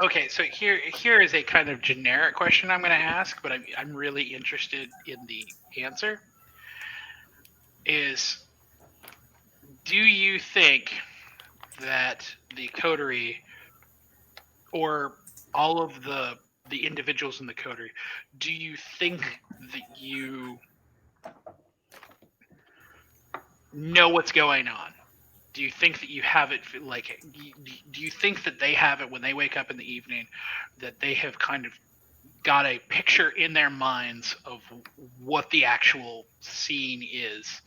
C: okay. So here is a kind of generic question I'm going to ask, but I'm really interested in the answer. Is do you think that the coterie or all of the individuals in the coterie, do you think that you know what's going on? Do you think that you have it like? Do you think that they have it when they wake up in the evening, that they have kind of got a picture in their minds of what the actual scene is,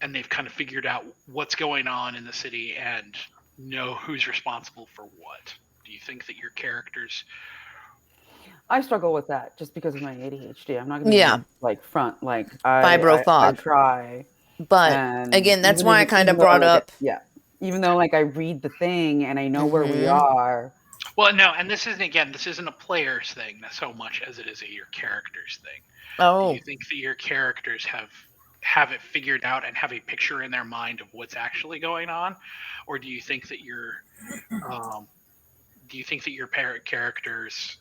C: and they've kind of figured out what's going on in the city and know who's responsible for what? Do you think that your characters...
E: I struggle with that just because of my ADHD. I'm not going
A: Yeah.
E: to like front. Like I
A: Fibrophob.
E: try,
A: But
E: and
A: again, that's why I kind of
E: even though,
A: brought
E: like,
A: up.
E: even though like I read the thing and I know where we
A: Mhm.
E: are.
C: Well, no, and this isn't a player's thing so much as it is your character's thing.
A: Oh.
C: Do you think that your characters have it figured out and have a picture in their mind of what's actually going on, or do you think that your characters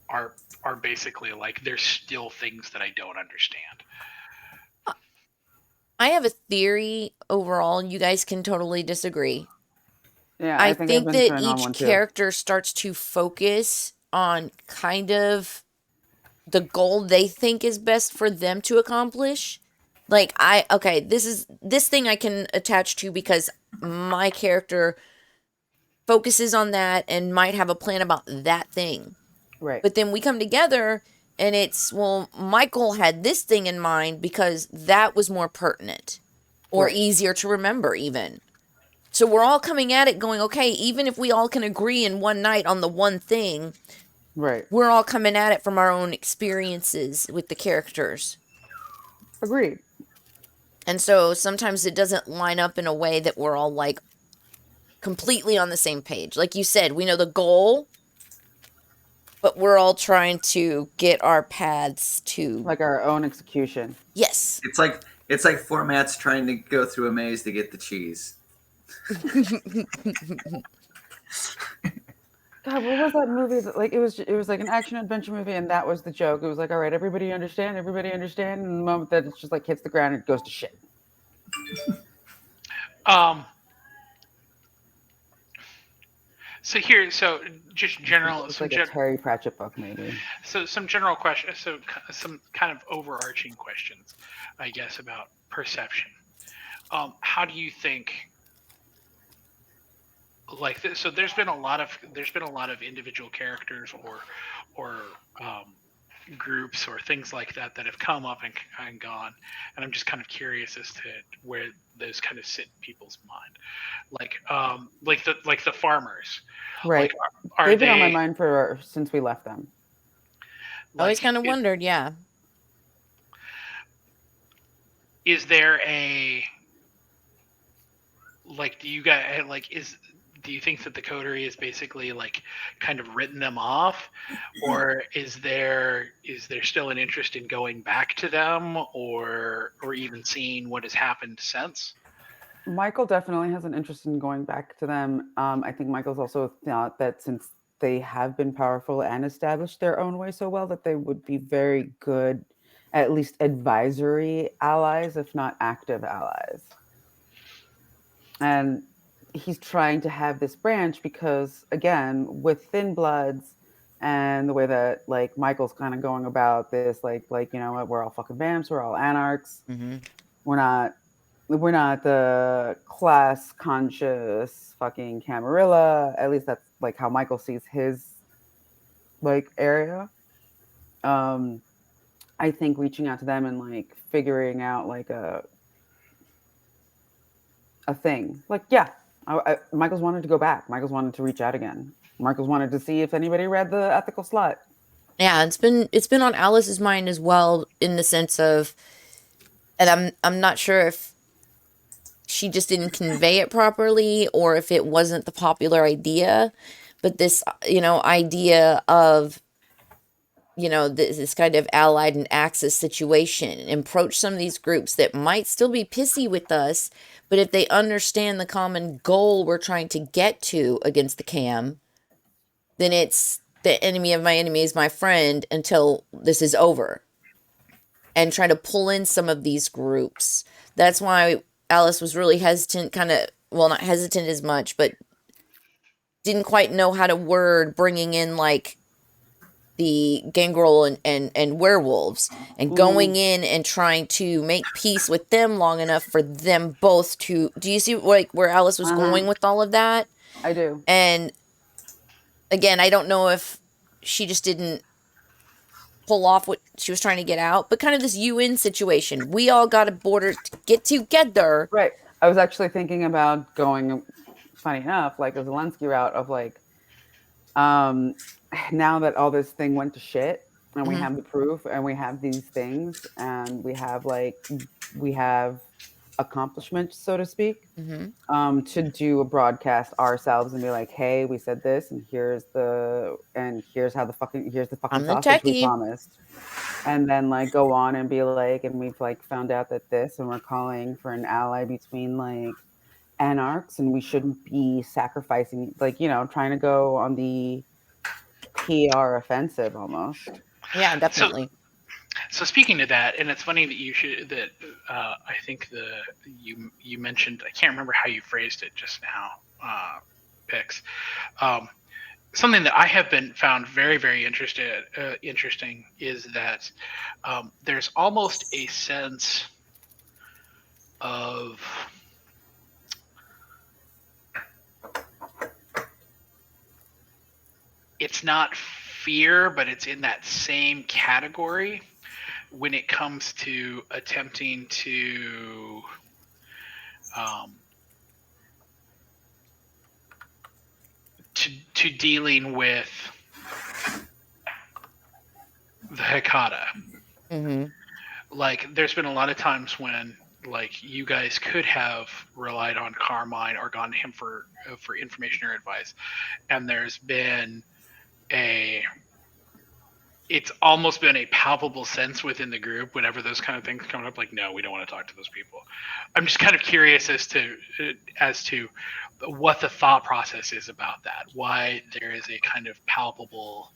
C: are basically like, there's still things that I don't understand?
A: I have a theory overall. You guys can totally disagree.
E: Yeah,
A: I
E: think I've
A: think
E: been
A: that
E: turned on one
A: each
E: too.
A: character starts to focus on kind of the goal they think is best for them to accomplish. Like this thing I can attach to because my character focuses on that and might have a plan about that thing.
E: Right.
A: But then we come together and it's, well, Michael had this thing in mind because that was more pertinent or easier to remember even. So we're all coming at it going, okay, even if we all can agree in one night on the one thing,
E: right,
A: we're all coming at it from our own experiences with the characters.
E: Agreed.
A: And so sometimes it doesn't line up in a way that we're all like completely on the same page. Like you said, we know the goal, but we're all trying to get our paths to
E: like our own execution.
A: Yes.
B: It's like formats trying to go through a maze to get the cheese.
E: God, what was that movie? Like it was like an action adventure movie, and that was the joke. It was like, all right, everybody understand, and the moment that it's just like hits the ground, it goes to shit.
C: So just general,
E: it's like a Terry Pratchett book, maybe.
C: So some general questions, some kind of overarching questions, I guess, about perception. How do you think? Like this, so there's been a lot of individual characters or groups or things like that have come up and gone, and I'm just kind of curious as to where those kind of sit in people's mind, like the farmers,
E: right? Like, they've been on my mind since we left them.
A: I always kind of wondered, yeah.
C: Is there a do you guys do you think that the coterie is basically like kind of written them off, or is there still an interest in going back to them or even seeing what has happened since?
E: Michael definitely has an interest in going back to them. I think Michael's also thought that since they have been powerful and established their own way so well, that they would be very good, at least advisory allies, if not active allies. And he's trying to have this branch because, again, with Thin Bloods and the way that like Michael's kind of going about this, like you know what, we're all fucking vamps, we're all anarchs.
A: Mm-hmm.
E: We're not the class conscious fucking Camarilla. At least that's like how Michael sees his like area. I think reaching out to them and like figuring out like a thing. Like, yeah, Michael's wanted to go back. Michael's wanted to reach out again. Michael's wanted to see if anybody read the ethical slut.
A: Yeah, it's been on Alice's mind as well, in the sense of, and I'm not sure if she just didn't convey it properly or if it wasn't the popular idea, but this, idea of, this kind of allied and axis situation, and approach some of these groups that might still be pissy with us, but if they understand the common goal we're trying to get to against the cam, then it's the enemy of my enemy is my friend until this is over. And try to pull in some of these groups. That's why Alice was really hesitant, not hesitant as much, but didn't quite know how to word bringing in like the gangrel and werewolves, and going in and trying to make peace with them long enough for them both to, do you see like where Alice was going with all of that?
E: I do.
A: And again, I don't know if she just didn't pull off what she was trying to get out, but kind of this UN situation. We all got a border to get together.
E: Right. I was actually thinking about going, funny enough, like a Zelensky route of like Now that all this thing went to shit, and we
A: Mm-hmm.
E: have the proof, and we have these things, and we have accomplishments, so to speak,
A: Mm-hmm.
E: to do a broadcast ourselves and be like, hey, we said this, and here's the fucking
A: I'm the
E: sausage we
A: techie.
E: promised. And then like go on and be like, and we've like found out that this, and we're calling for an ally between like anarchs, and we shouldn't be sacrificing, like, trying to go on the PR offensive almost.
A: Yeah,
C: So,
A: definitely.
C: so speaking of that, and it's funny that I think you mentioned, I can't remember how you phrased it just now, Pix. Um, Something that I have been found very very interesting is that there's almost a sense of it's not fear, but it's in that same category when it comes to attempting um, to dealing with the Hekata.
A: Mm-hmm.
C: Like, there's been a lot of times when like you guys could have relied on Carmine or gone to him for information or advice, and there's been it's almost been a palpable sense within the group whenever those kind of things come up, like, no, we don't want to talk to those people. I'm just kind of curious as to what the thought process is about that, why there is a kind of palpable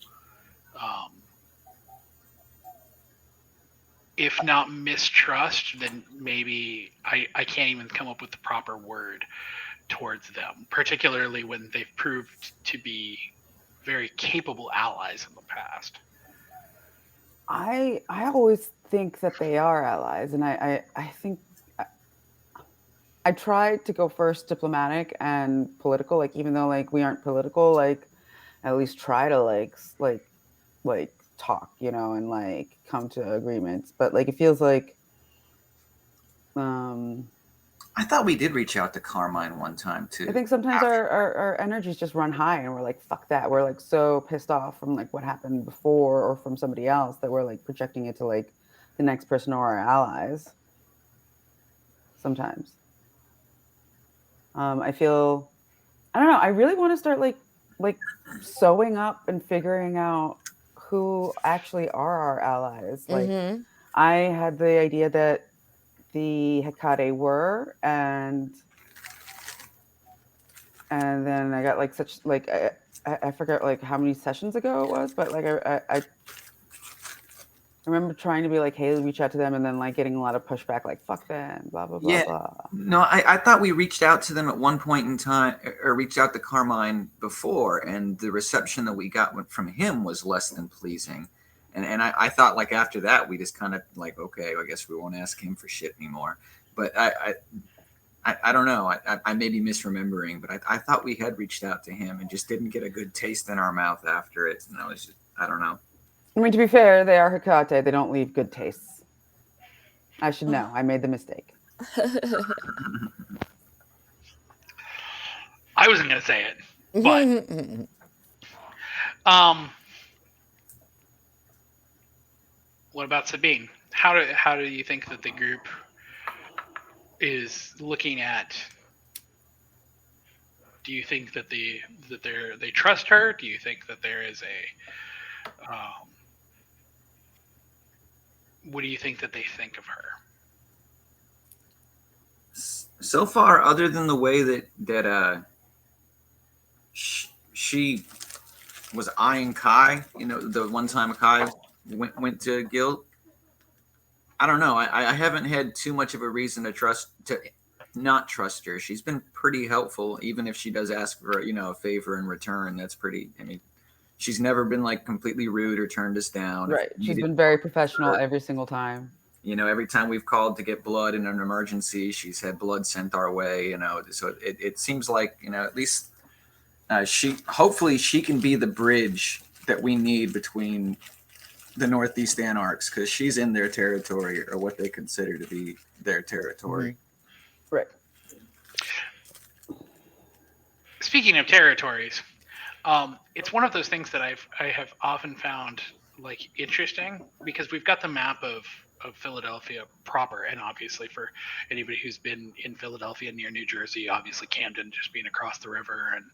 C: if not mistrust, then maybe I can't even come up with the proper word towards them, particularly when they've proved to be very capable allies in the past.
E: I always think that they are allies, and I think I tried to go first diplomatic and political, like even though like we aren't political, like at least try to like talk, and like come to agreements. But like it feels like
B: I thought we did reach out to Carmine one time
E: I
B: too.
E: think sometimes our energies just run high, and we're like, fuck that. We're like so pissed off from like what happened before or from somebody else that we're like projecting it to like the next person or our allies. Sometimes. I feel, I don't know. I really want to start like sewing up and figuring out who actually are our allies. Like
A: Mm-hmm.
E: I had the idea that the Hekate were, and then I got like such like I forget like how many sessions ago it was, but like I remember trying to be like, hey, reach out to them, and then like getting a lot of pushback, like fuck them, blah blah blah
B: Yeah,
E: blah.
B: no, I thought we reached out to them at one point in time, or reached out to Carmine before, and the reception that we got from him was less than pleasing. And I thought like after that we just kind of like, okay, I guess we won't ask him for shit anymore. But I don't know. I may be misremembering, but I thought we had reached out to him and just didn't get a good taste in our mouth after it. And I was just, I don't know.
E: I mean, to be fair, they are Hekate. They don't leave good tastes. I should know. I made the mistake.
C: I wasn't going to say it, but what about Sabine? How do you think that the group is looking at? Do you think that they trust her? Do you think that there is a what do you think that they think of her?
B: So far, other than the way that she was eyeing Kai, the one time Kai went to Guild, I don't know. I haven't had too much of a reason to not trust her. She's been pretty helpful, even if she does ask for a favor in return. That's pretty. I mean, she's never been like completely rude or turned us down.
E: Right. She's been very professional every single time.
B: Every time we've called to get blood in an emergency, she's had blood sent our way. So it seems like at least hopefully she can be the bridge that we need between the Northeast Anarchs, because she's in their territory, or what they consider to be their territory.
E: Right.
C: Speaking of territories, It's one of those things that I have often found like interesting because we've got the map of Philadelphia proper, and obviously for anybody who's been in Philadelphia near New Jersey, obviously Camden just being across the river, and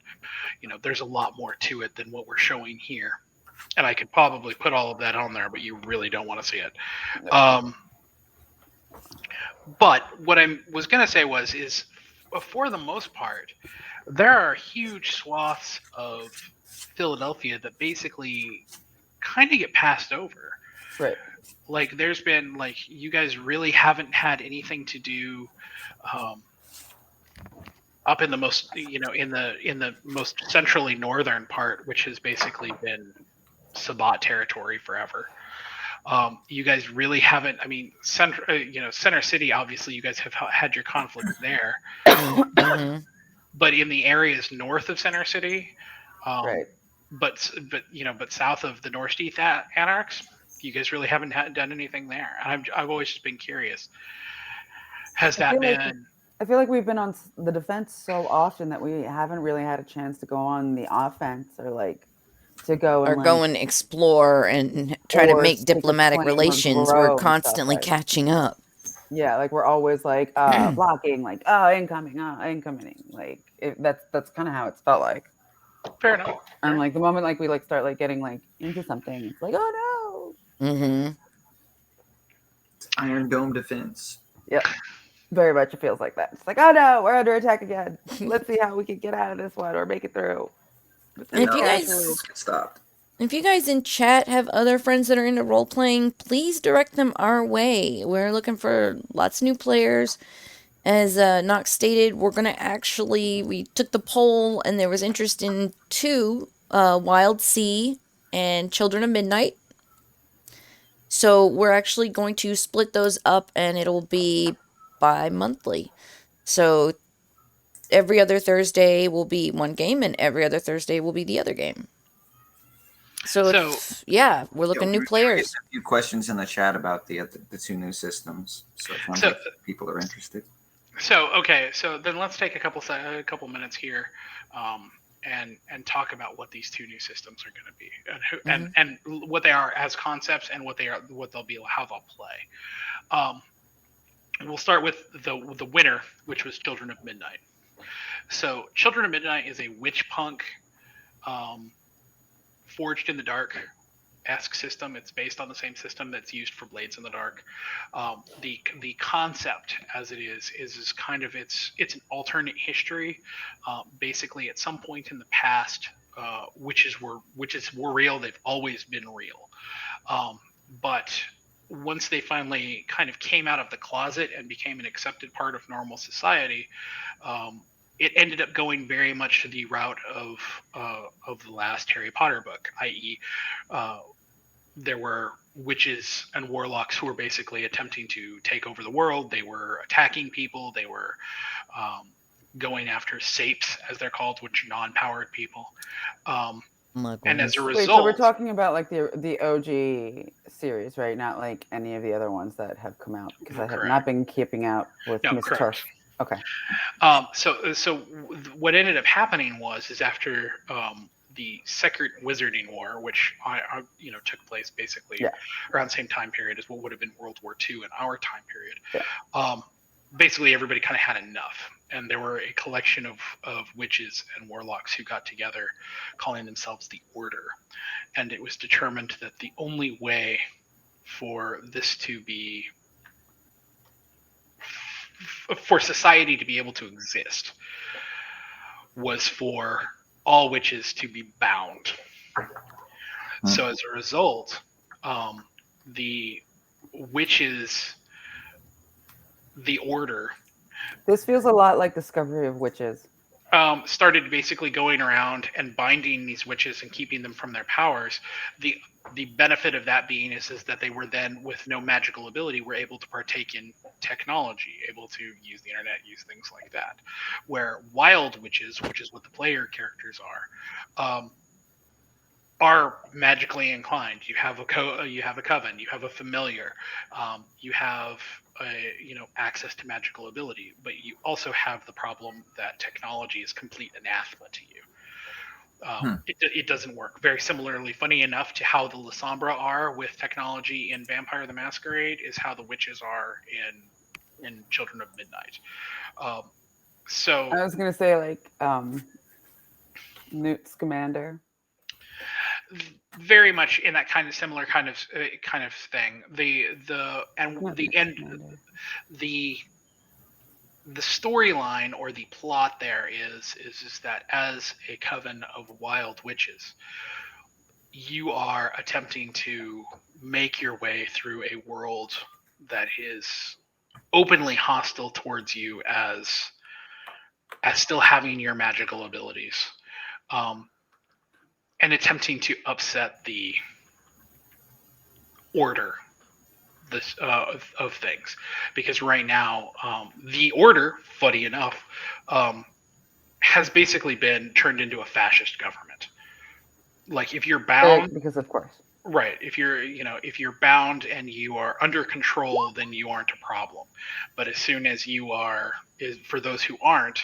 C: there's a lot more to it than what we're showing here. And I could probably put all of that on there, but you really don't want to see it. But what I was going to say is for the most part, there are huge swaths of Philadelphia that basically kind of get passed over.
E: Right.
C: Like there's been like you guys really haven't had anything to do up in the most in the most centrally northern part, which has basically been Sabbat territory forever. You guys really haven't. I mean, Center City. Obviously, you guys have had your conflict there, but in the areas north of Center City,
E: right.
C: But south of the North East Anarchs, you guys really haven't done anything there. I've always just been curious. Has that been?
E: I feel like we've been on the defense so often that we haven't really had a chance to go on the offense or like to go and
A: go and explore and try to make diplomatic relations. We're constantly catching up.
E: Yeah, like we're always like blocking, like incoming, incoming. Like that's kind of how it's felt like.
C: Fair enough.
E: And like the moment like we like start like getting like into something, it's like oh no.
B: It's Iron Dome defense.
E: Yep. Very much it feels like that. It's like, oh no, we're under attack again. Let's see how we can get out of this one or make it through.
A: And if you guys in chat have other friends that are into role playing, please direct them our way. We're looking for lots of new players. As Knox stated, we took the poll and there was interest in 2, Wild Sea and Children of Midnight. So we're actually going to split those up and it'll be bi-monthly. So every other Thursday will be one game and every other Thursday will be the other game. So we're looking new players.
B: A few questions in the chat about the 2 new systems. So if people are interested.
C: So then let's take a couple minutes here, and talk about what these 2 new systems are going to be, and what they are as concepts, and what they'll be, how they'll play. We'll start with the winner, which was Children of Midnight. So Children of Midnight is a witch punk, Forged in the Dark-esque system. It's based on the same system that's used for Blades in the Dark. The concept, as it is kind of it's an alternate history. Basically, at some point in the past, witches were real. They've always been real, but once they finally kind of came out of the closet and became an accepted part of normal society, it ended up going very much to the route of the last Harry Potter book, i.e., there were witches and warlocks who were basically attempting to take over the world. They were attacking people. They were going after sapes, as they're called, which are non-powered people. And as a result,
E: so we're talking about like the OG series, right? Not like any of the other ones that have come out, because I have not been keeping out with Miss Turf. Okay.
C: So what ended up happening is after the Second Wizarding War, which took place basically around the same time period as what would have been World War II in our time period.
E: Yeah.
C: Basically, everybody kind of had enough, and there were a collection of witches and warlocks who got together, calling themselves the Order, and it was determined that the only way for this to be for society to be able to exist was for all witches to be bound. So as a result, the witches, the Order.
E: This feels a lot like Discovery of Witches.
C: Started basically going around and binding these witches and keeping them from their powers. The benefit of that being is that they were then, with no magical ability, were able to partake in technology, able to use the internet, use things like that. Where wild witches, which is what the player characters are magically inclined. You have a coven, you have a familiar, you have access to magical ability, but you also have the problem that technology is complete anathema to you. It doesn't work. Very similarly, funny enough, to how the Lasombra are with technology in Vampire the Masquerade is how the witches are in Children of Midnight. So
E: I was gonna say like Newt Scamander.
C: Very much in that kind of similar kind of thing. The storyline or the plot there is that as a coven of wild witches, you are attempting to make your way through a world that is openly hostile towards you as still having your magical abilities, and attempting to upset the order of things. Because right now, the order, funny enough, has basically been turned into a fascist government. Like if you're bound,
E: because of course,
C: right? If you're bound and you are under control, then you aren't a problem. But as soon as you are, for those who aren't,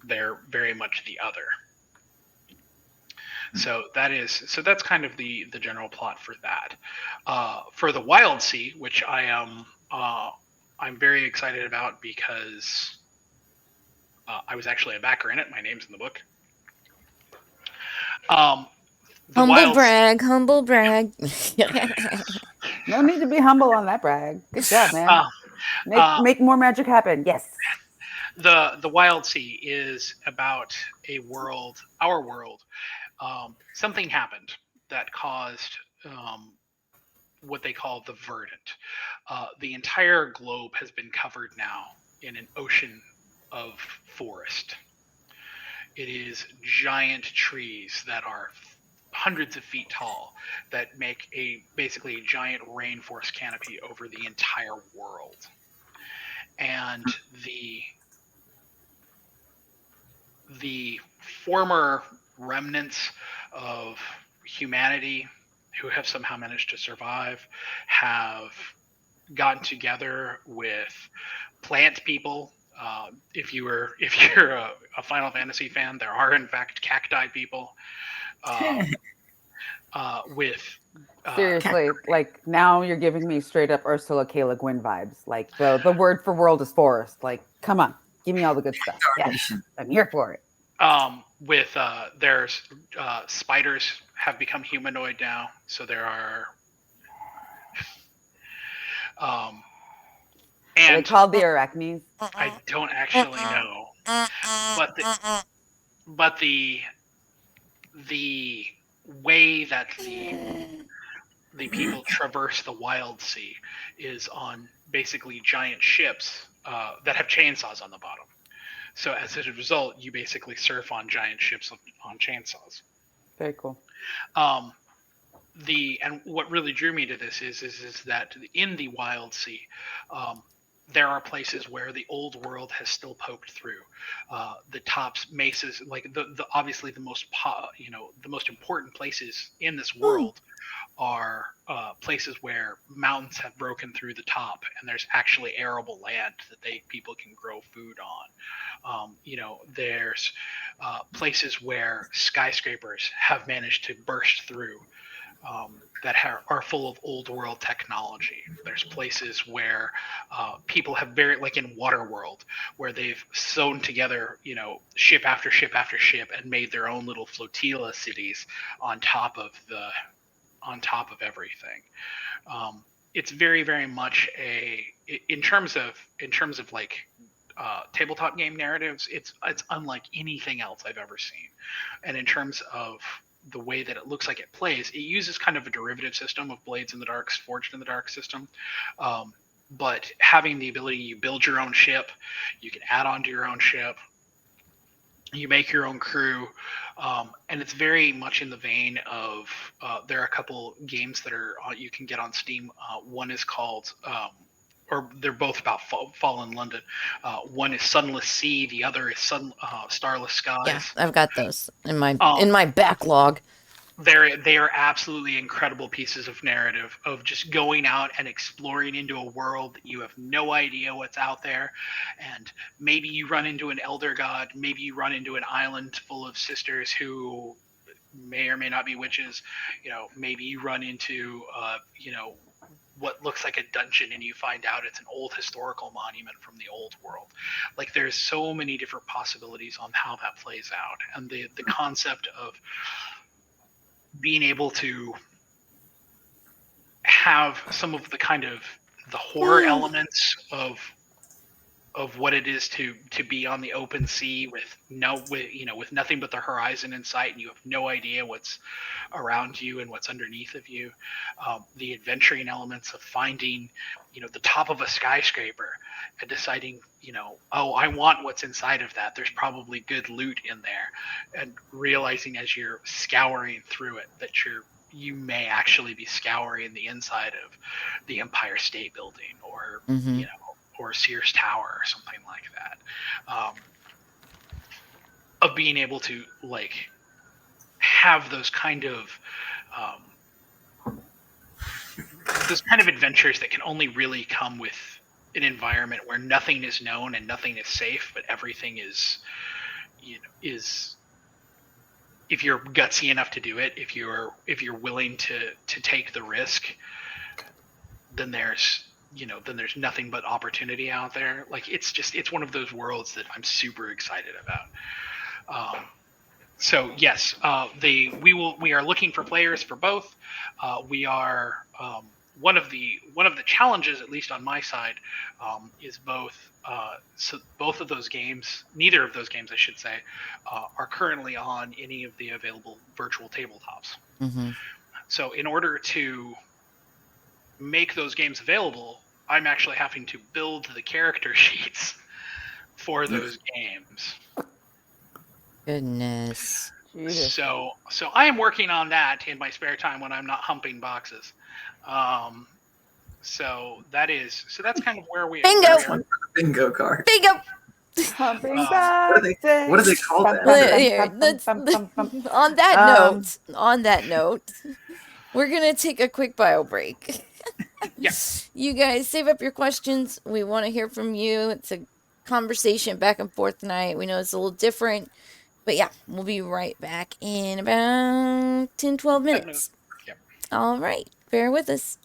C: they're very much the other. So that's kind of the general plot for that. For the Wild Sea, which I'm very excited about because I was actually a backer in it. My name's in the book.
A: Humble brag.
E: No need to be humble on that brag. Good job, man. Make more magic happen. Yes.
C: The Wild Sea is about our world. Something happened that caused what they call the verdant. The entire globe has been covered now in an ocean of forest. It is giant trees that are hundreds of feet tall that make basically a giant rainforest canopy over the entire world. And the former remnants of humanity who have somehow managed to survive have gotten together with plant people. If you're a Final Fantasy fan, there are in fact cacti people.
E: Seriously, like now you're giving me straight up Ursula K. Le Guin vibes. Like the word for world is forest. Like, come on, give me all the good stuff. Yes, I'm here for it.
C: There's spiders have become humanoid now, so there are.
E: And they called the arachnes.
C: I don't actually know, but the way that the people traverse the Wild Sea is on basically giant ships that have chainsaws on the bottom. So as a result, you basically surf on giant ships on chainsaws.
E: Very cool.
C: And what really drew me to this is that in the Wild Sea, there are places where the old world has still poked through. The tops, mesas, like obviously the most important places in this world are places where mountains have broken through the top, and there's actually arable land that people can grow food on. There's places where skyscrapers have managed to burst through. That are full of old world technology. There's places where people have like in Waterworld, where they've sewn together, ship after ship after ship and made their own little flotilla cities on top of everything. It's very, very much in terms of like tabletop game narratives, it's unlike anything else I've ever seen. And in terms of the way that it looks like it plays, it uses kind of a derivative system of Blades in the Dark, Forged in the Dark system. But having the ability, you build your own ship, you can add on to your own ship, you make your own crew, and it's very much in the vein of there are a couple games that you can get on Steam. One is called or they're both about fall in London. One is Sunless Sea, the other is Starless Skies.
A: Yeah, I've got those in my backlog.
C: They are absolutely incredible pieces of narrative of just going out and exploring into a world that you have no idea what's out there, and maybe you run into an elder god, maybe you run into an island full of sisters who may or may not be witches. Maybe you run into what looks like a dungeon and you find out it's an old historical monument from the old world. Like, there's so many different possibilities on how that plays out, and the concept of being able to have some of the kind of the horror elements of what it is to be on the open sea with with nothing but the horizon in sight, and you have no idea what's around you and what's underneath of you. The adventuring elements of finding the top of a skyscraper and deciding oh, I want what's inside of that. There's probably good loot in there, and realizing as you're scouring through it that you may actually be scouring the inside of the Empire State Building, or
A: Mm-hmm.
C: or Sears Tower or something like that. Of being able to have those kind of adventures that can only really come with an environment where nothing is known and nothing is safe, but everything is if you're gutsy enough to do it, if you're willing to take the risk, then there's nothing but opportunity out there. Like, it's one of those worlds that I'm super excited about. So yes, we are looking for players for both. We are one of the challenges, at least on my side, is both. So both of those games, neither of those games, I should say, are currently on any of the available virtual tabletops.
A: Mm-hmm.
C: So in order to make those games available, I'm actually having to build the character sheets for those games.
A: Goodness.
E: Jesus.
C: So I am working on that in my spare time when I'm not humping boxes. So that's kind of where we
A: Bingo!
C: are.
B: Bingo card.
A: Bingo!
E: Humping
B: What do they call that?
A: On that note, we're gonna take a quick bio break.
C: Yeah.
A: You guys save up your questions. We want to hear from you. It's a conversation back and forth tonight. We know it's a little different, but yeah, we'll be right back in about 10-12 minutes.
C: Yep.
A: All right, bear with us.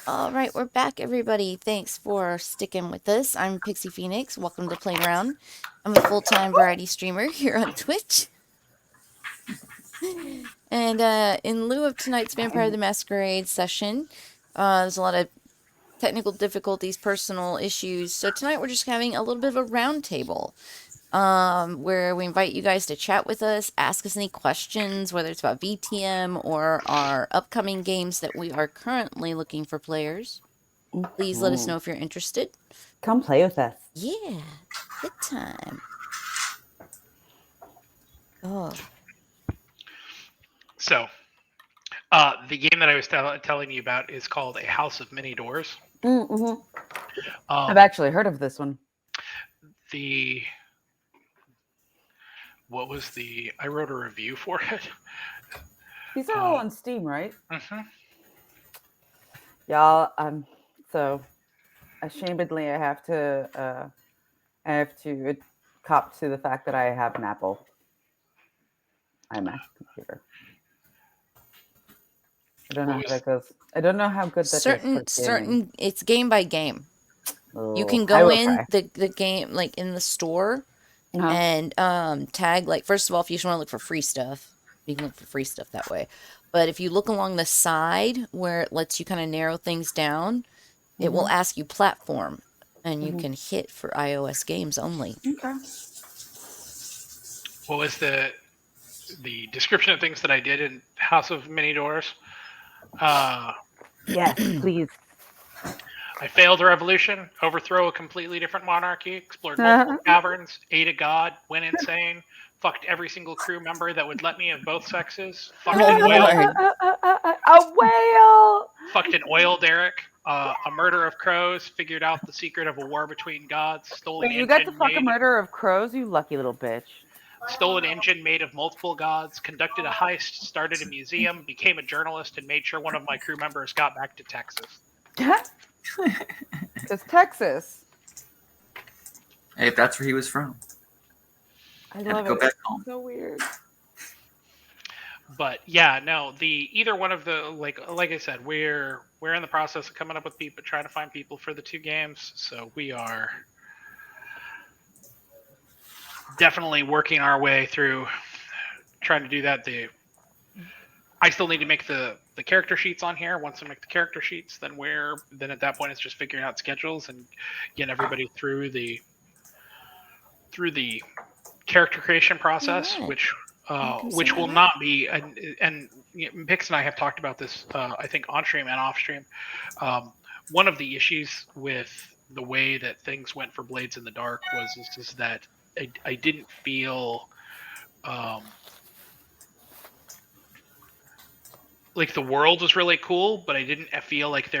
A: All right, we're back, everybody. Thanks for sticking with us. I'm Pixie Phoenix. Welcome to Playing Around. I'm a full-time variety streamer here on Twitch. And in lieu of tonight's Vampire the Masquerade session, there's a lot of technical difficulties, personal issues. So tonight we're just having a little bit of a round table. Where we invite you guys to chat with us, ask us any questions, whether it's about VTM or our upcoming games that we are currently looking for players. Please let us know if you're interested.
E: Come play with us.
A: Yeah, good time. Oh.
C: So, the game that I was telling you about is called A House of Many Doors.
E: Mm-hmm. I've actually heard of this one.
C: What was I wrote a review for it.
E: These are all on Steam, right?
C: Mm-hmm.
E: Y'all, so ashamedly I have to cop to the fact that I have an Apple iMac computer. I don't know how that goes. I don't know how good that is.
A: Certain, it's game by game.
E: Oh,
A: you can go in the game, like in the store, and tag, like, first of all, if you just want to look for free stuff, you can look for free stuff that way. But if you look along the side where it lets you kind of narrow things down, it will ask you platform, and you can hit for iOS games only.
E: Okay.
C: What was the description of things that I did in House of Many Doors?
E: Yes, please.
C: I failed a revolution, overthrow a completely different monarchy, explored multiple caverns, ate a god, went insane, fucked every single crew member that would let me of both sexes, fucked an whale,
E: a whale,
C: fucked an oil derrick, a murder of crows, figured out the secret of a war between gods, stole an engine.
E: You got to fuck a murder of crows, you lucky little bitch.
C: Stole an engine made of multiple gods, conducted a heist, started a museum, became a journalist, and made sure one of my crew members got back to Texas.
E: It's Texas.
B: Hey, that's where he was from.
E: I love it.
B: Go back home.
E: So weird.
C: But yeah, no, either one of the like I said, we're in the process of coming up with people, trying to find people for the two games. So we are definitely working our way through trying to do that. I still need to make the character sheets on here. Once I make the character sheets, then at that point it's just figuring out schedules and getting everybody through the character creation process, which will not be, and Pix and I have talked about this, I think on stream and off stream. One of the issues with the way that things went for Blades in the Dark is that I didn't feel like the world was really cool, but I didn't feel like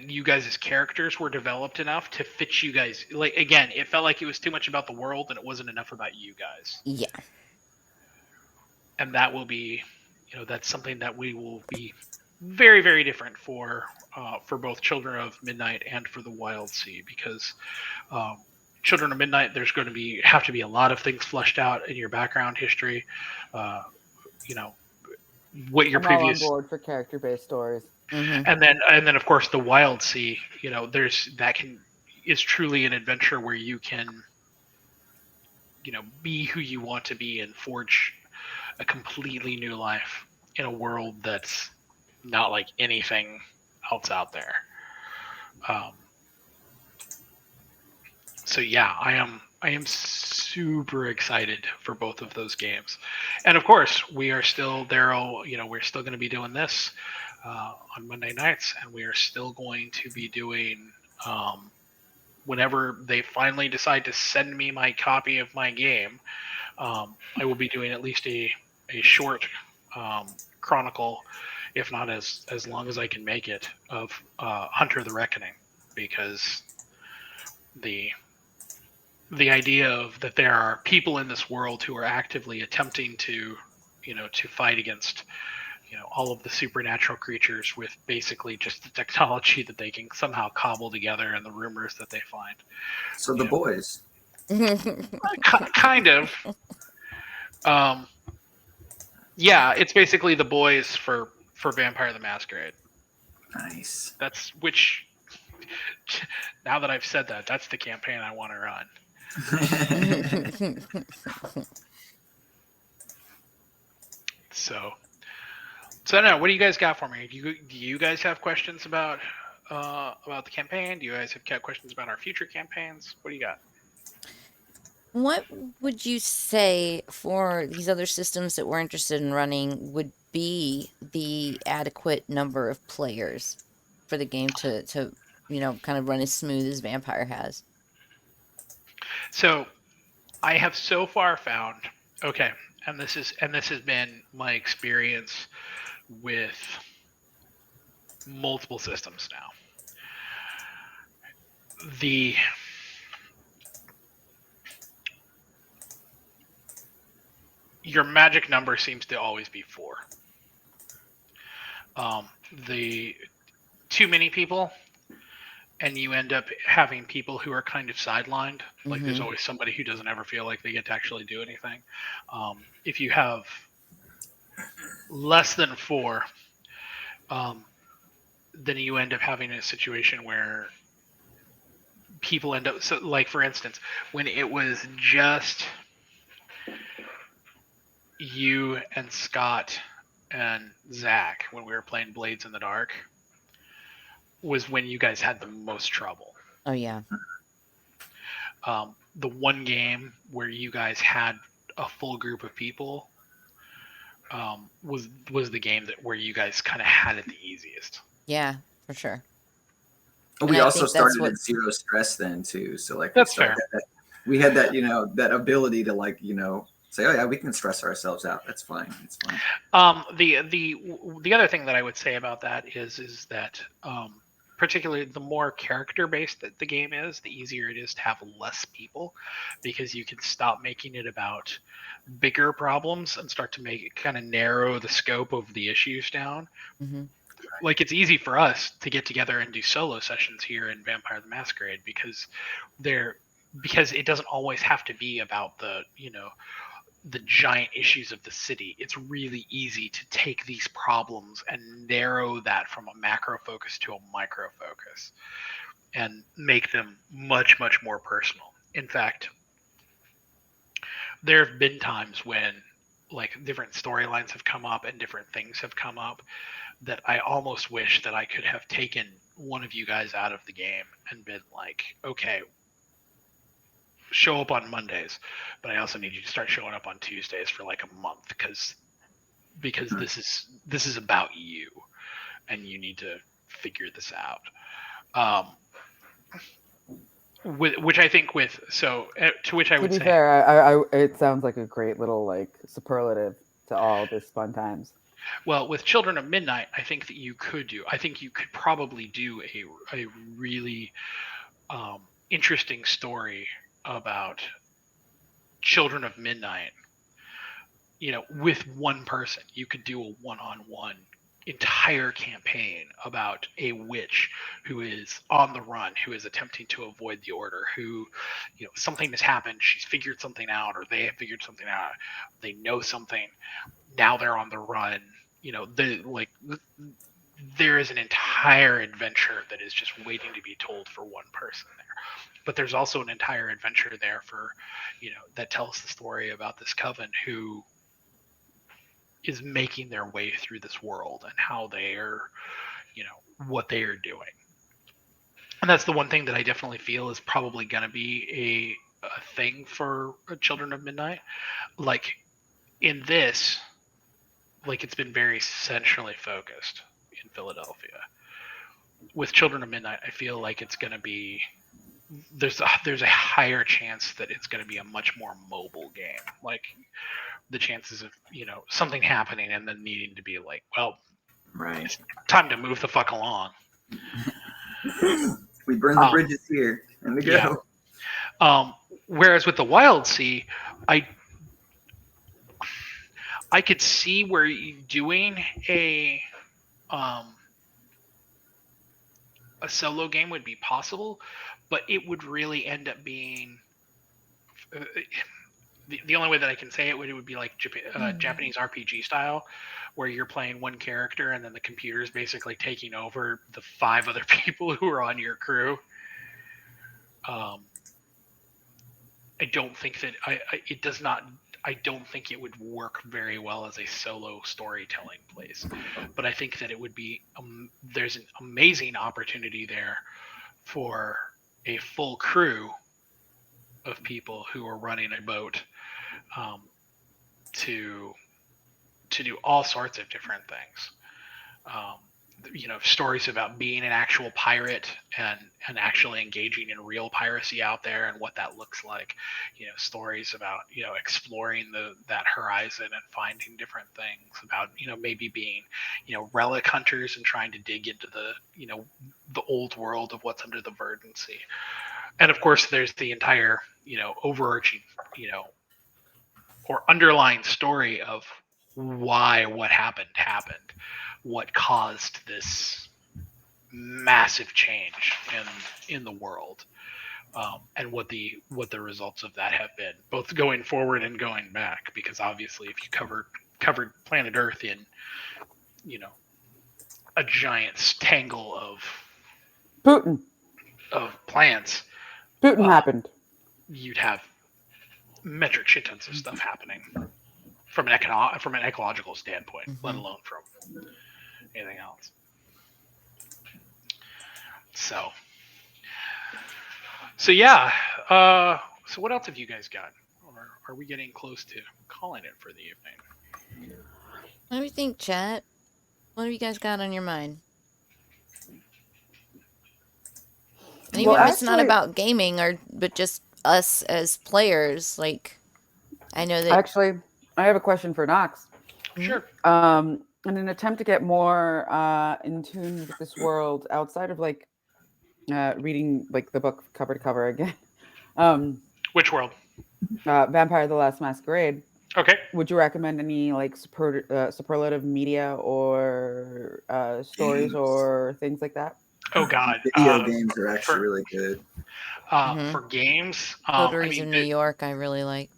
C: you guys' characters were developed enough to fit you guys. Like, again, it felt like it was too much about the world and it wasn't enough about you guys.
A: Yeah.
C: And that will be, that's something that we will be very, very different for both Children of Midnight and for the Wild Sea, because Children of Midnight, there's going to have to be a lot of things fleshed out in your background history. What your previous
E: all on board for character-based stories,
C: and then of course the Wild Sea. Is truly an adventure where you can, be who you want to be and forge a completely new life in a world that's not like anything else out there. So yeah, I am super excited for both of those games. And of course, we are still, Daryl, we're still going to be doing this on Monday nights, and we are still going to be doing, whenever they finally decide to send me my copy of my game, I will be doing at least a short chronicle, if not as long as I can make it, of Hunter the Reckoning, because the idea of that there are people in this world who are actively attempting to fight against, all of the supernatural creatures with basically just the technology that they can somehow cobble together and the rumors that they find.
B: So the boys.
C: Kind of. Yeah, it's basically the boys for Vampire the Masquerade.
B: Nice.
C: That's which. Now that I've said that, that's the campaign I want to run. So I don't know. What do you guys got for me? Do you guys have questions about the campaign? Do you guys have questions about our future campaigns? What do you got?
A: What would you say for these other systems that we're interested in running would be the adequate number of players for the game to kind of run as smooth as Vampire has?
C: So I have so far found, okay, and this has been my experience with multiple systems now. Your magic number seems to always be 4. The too many people, and you end up having people who are kind of sidelined. Like there's always somebody who doesn't ever feel like they get to actually do anything. If you have less than 4, then you end up having a situation where people end up, so like for instance, when it was just you and Skot and Zack when we were playing Blades in the Dark was when you guys had the most trouble.
A: Oh yeah.
C: The one game where you guys had a full group of people was the game where you guys kind of had it the easiest.
A: Yeah, for sure.
B: We also started at 0 stress then too, so like
C: that's fair.
B: We had that that ability to say, oh yeah, we can stress ourselves out. That's fine. It's fine.
C: The other thing that I would say about that is that particularly the more character based that the game is, the easier it is to have less people, because you can stop making it about bigger problems and start to make it kind of narrow the scope of the issues down.
A: Mm-hmm.
C: Like it's easy for us to get together and do solo sessions here in Vampire the Masquerade because it doesn't always have to be about the giant issues of the city. It's really easy to take these problems and narrow that from a macro focus to a micro focus and make them much, much more personal. In fact, there have been times when like different storylines have come up and different things have come up that I almost wish that I could have taken one of you guys out of the game and been like, okay, show up on Mondays, but I also need you to start showing up on Tuesdays for like a month because this is about you and you need to figure this out. Which I think to which I would say.
E: To be fair, it sounds like a great little like superlative to all this fun times.
C: Well, with Children of Midnight, I think that you could probably do a really interesting story about Children of Midnight. With one person, you could do a one-on-one entire campaign about a witch who is on the run, who is attempting to avoid the order, who, something has happened, she's figured something out, or they have figured something out, they know something, now they're on the run. There is an entire adventure that is just waiting to be told for one person there. But there's also an entire adventure there for, that tells the story about this coven who is making their way through this world and how they are, what they are doing. And that's the one thing that I definitely feel is probably going to be a thing for Children of Midnight. Like in this, like it's been very centrally focused in Philadelphia. With Children of Midnight, I feel like it's going to be there's a higher chance that it's going to be a much more mobile game. Like the chances of something happening and then needing to be like, well,
B: right,
C: it's time to move the fuck along.
B: We burn the bridges here and we go.
C: Yeah. Whereas with the Wild Sea, I could see where doing a solo game would be possible, but it would really end up being the only way that I can say it would be like Japanese RPG style, where you're playing one character and then the computer is basically taking over the 5 other people who are on your crew. I don't think that it does not. I don't think it would work very well as a solo storytelling place, but I think that it would be. There's an amazing opportunity there for a full crew of people who are running a boat to do all sorts of different things. Stories about being an actual pirate and actually engaging in real piracy out there and what that looks like. Stories about exploring that horizon and finding different things about maybe being relic hunters and trying to dig into the old world of what's under the Verdant Sea. And of course, there's the entire overarching or underlying story of why what happened, what caused this massive change in the world, and what the results of that have been, both going forward and going back. Because obviously, if you covered planet Earth in a giant tangle of plants,
E: Putin happened.
C: You'd have metric shit tons of stuff happening from an ecological standpoint, let alone from anything else. So yeah. So what else have you guys got? Or are we getting close to calling it for the evening?
A: Let me think, chat. What have you guys got on your mind? And even if it's not about gaming, but just us as players, like, I know that...
E: Actually, I have a question for Knox.
C: Sure.
E: In an attempt to get more in tune with this world, outside of like reading like the book cover to cover again.
C: Which world?
E: Vampire: The Last Masquerade.
C: Okay.
E: Would you recommend any like superlative media or stories or things like that?
C: Oh God,
B: video games are actually really good.
C: For games,
A: Coteries of New York, I really liked.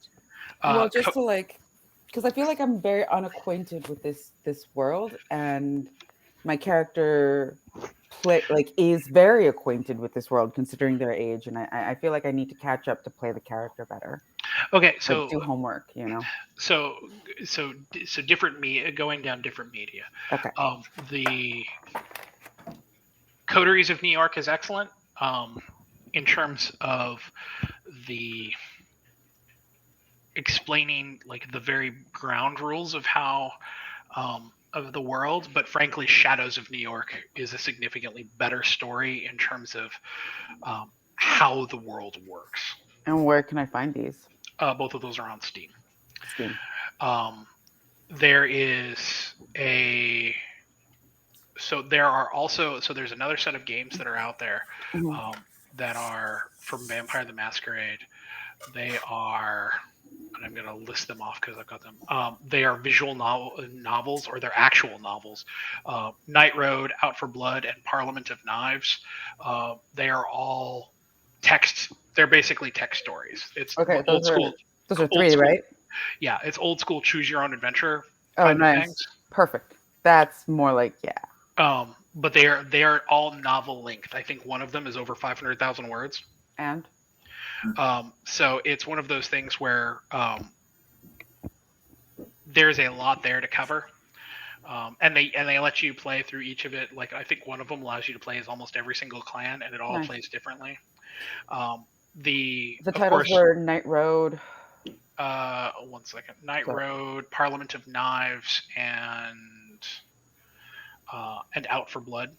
E: Well, just to like, because I feel like I'm very unacquainted with this world, and my character is very acquainted with this world considering their age, and I feel like I need to catch up to play the character better.
C: Okay, so
E: like do homework,
C: So different media, going down different media.
E: Okay.
C: The Coteries of New York is excellent in terms of the explaining like the very ground rules of how of the world, but frankly, Shadows of New York is a significantly better story in terms of how the world works.
E: And where can I find these?
C: Both of those are on Steam. There's another set of games that are out there that are from Vampire the Masquerade. They are, and I'm going to list them off because I've got them. They are visual novels, or they're actual novels. Night Road, Out for Blood, and Parliament of Knives. They are all text. They're basically text stories. It's old school.
E: Those are 3, right?
C: Yeah, it's old school choose your own adventure.
E: Oh, nice. Perfect. That's more like, yeah.
C: But they are all novel length. I think one of them is over 500,000 words.
E: And
C: so it's one of those things where there's a lot there to cover. And they let you play through each of it. Like I think one of them allows you to play as almost every single clan, and it all plays differently. The
E: titles were Night Road.
C: 1 second. Night Road, Parliament of Knives, and Out for Blood.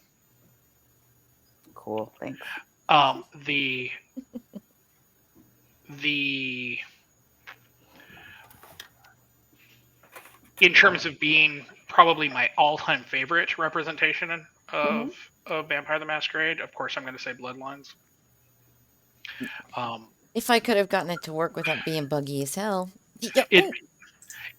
E: Cool. Thanks.
C: In terms of being probably my all-time favorite representation of Vampire the Masquerade, of course, I'm going to say Bloodlines.
A: If I could have gotten it to work without being buggy as hell.
C: It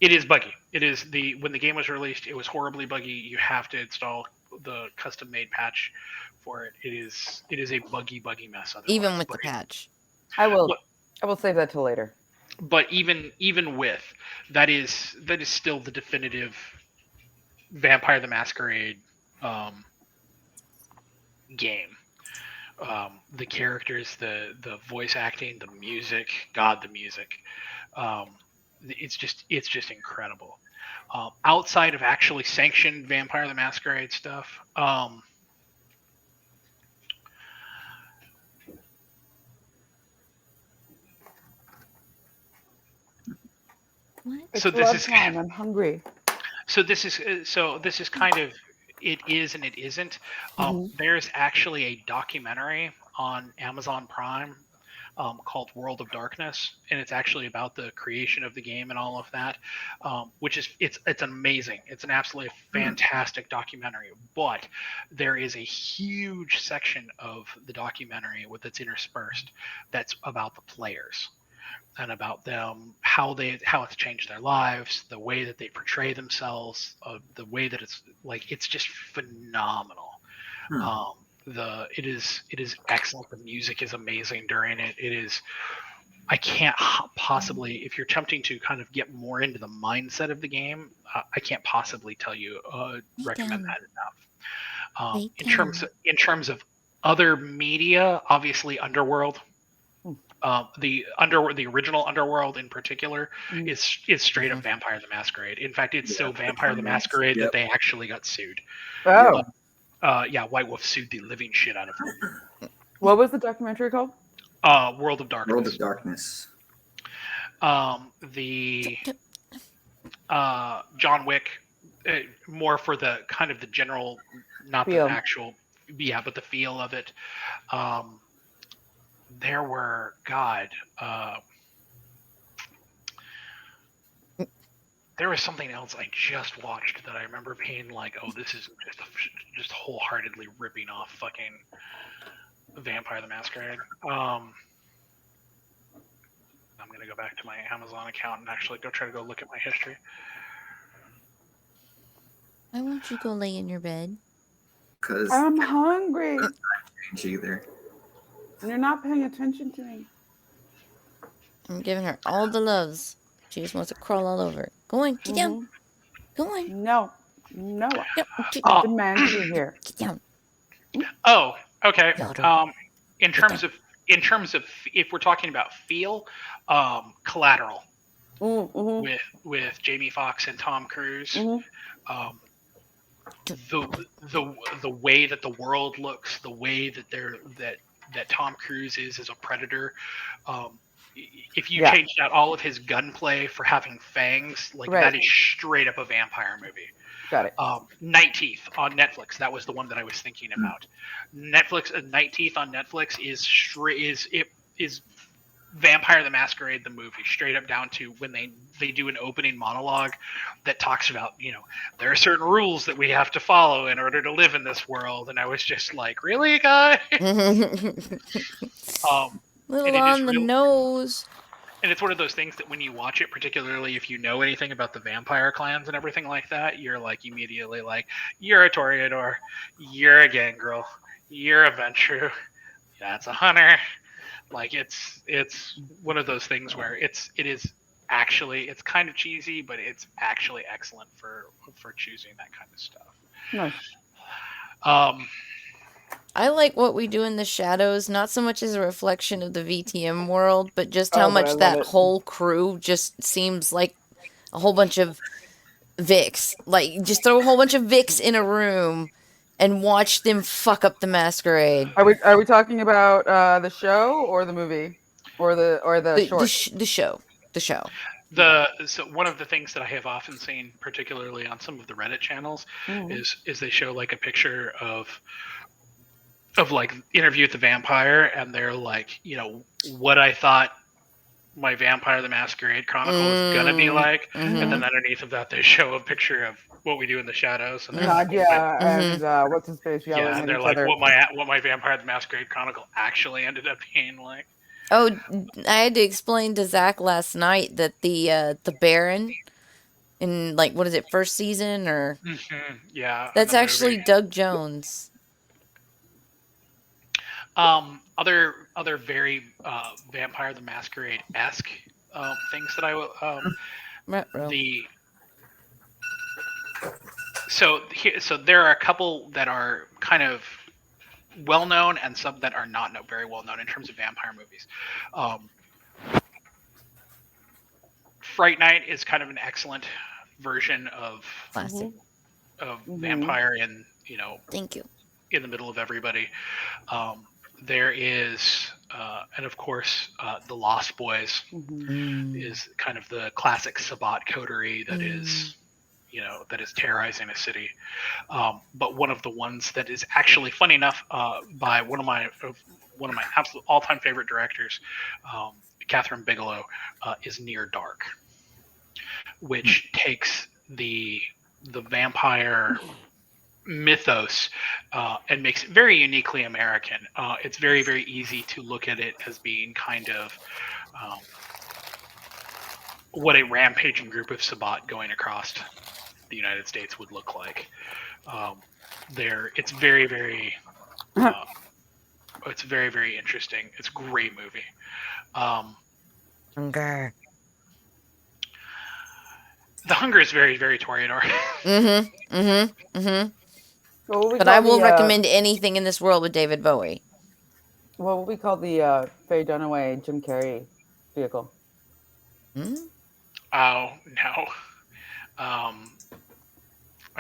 C: is buggy. It is when the game was released, it was horribly buggy. You have to install the custom-made patch for it. It is a buggy mess. Otherwise.
A: Even with the patch.
E: I will save that till later.
C: but even with that is still the definitive Vampire the Masquerade game. The characters, the voice acting, the music, the music. It's just incredible. Outside of actually sanctioned Vampire the Masquerade stuff,
E: It's love time. I'm hungry.
C: So this is kind of, it is and it isn't. There's actually a documentary on Amazon Prime called World of Darkness, and it's actually about the creation of the game and all of that, which is it's amazing. It's an absolutely fantastic documentary. But there is a huge section of the documentary that's interspersed that's about the players and about them, how it's changed their lives, the way that they portray themselves, the way that it's just phenomenal. It is excellent. The music is amazing during it. It is. I can't possibly, if you're attempting to kind of get more into the mindset of the game, I can't possibly tell you recommend that enough. In terms of other media, obviously Underworld. The original Underworld in particular is straight up Vampire the Masquerade. In fact, it's so Vampire the Masquerade that they actually got sued.
E: Oh.
C: White Wolf sued the living shit out of them.
E: What was the documentary called?
C: World of Darkness.
B: World of Darkness.
C: The John Wick, more for the kind of the general, not feel. The actual, but the feel of it. There were there was something else I just watched that I remember being like, oh, this is just wholeheartedly ripping off fucking Vampire the Masquerade. I'm going to go back to my Amazon account and actually try to look at my history.
A: Why won't you go lay in your bed?
B: Because
E: I'm hungry.
B: Either.
E: And you're not paying attention to me.
A: I'm giving her all the loves. She just wants to crawl all over. Go on, get down. Go on.
E: No. I demand to be here.
A: Get down.
C: Oh, okay. In terms of if we're talking about feel, Collateral with Jamie Foxx and Tom Cruise. The way that the world looks, the way that that Tom Cruise is as a predator. If you changed out all of his gunplay for having fangs, that is straight up a vampire movie.
E: Got it.
C: Night Teeth on Netflix. That was the one that I was thinking about. Night Teeth on Netflix is Vampire the Masquerade the movie, straight up down to when they do an opening monologue that talks about, there are certain rules that we have to follow in order to live in this world, and I was just like, really, guy?
A: Little on the nose.
C: And it's one of those things that when you watch it, particularly if you know anything about the vampire clans and everything like that, you're immediately like, you're a Toreador, you're a Gangrel, you're a Ventru, that's a hunter. It's one of those things where it is actually, it's kind of cheesy, but it's actually excellent for choosing that kind of stuff.
E: Nice.
A: I like what we do in the shadows, not so much as a reflection of the VTM world, but just how much that whole crew just seems like a whole bunch of Vicks. Just throw a whole bunch of Vicks in a room and watch them fuck up the Masquerade.
E: Are we talking about the show or the movie or the short?
A: The show.
C: So one of the things that I have often seen, particularly on some of the Reddit channels, is they show a picture of Interview with the Vampire, and they're like, what I thought my Vampire the Masquerade Chronicle was gonna be like, and then underneath of that they show a picture of what we do in the shadows, and
E: and what's his face yelling
C: and they're like, what my Vampire the Masquerade Chronicle actually ended up being like.
A: Oh, I had to explain to Zack last night that the Baron in what is it, first season or that's actually Doug Jones.
C: Other very Vampire the Masquerade-esque things that I will.
A: Ruh-roh.
C: So there are a couple that are kind of well known and some that are not very well known in terms of vampire movies. Fright Night is kind of an excellent version of
A: Classic.
C: vampire, and
A: Thank you.
C: in the middle of everybody. There is, and of course, The Lost Boys is kind of the classic Sabat coterie that is, that is terrorizing a city. But one of the ones that is actually funny enough, by one of my absolute all-time favorite directors, Catherine Bigelow, is Near Dark, which takes the vampire mythos and makes it very uniquely American. It's very, very easy to look at it as being kind of what a rampaging group of Sabat going across the United States would look like. It's very, very it's very, very interesting. It's a great movie.
A: Okay.
C: The Hunger is very, very Toreador.
A: But I will recommend anything in this world with David Bowie.
E: What would we call the Faye Dunaway Jim Carrey vehicle?
C: Oh no, I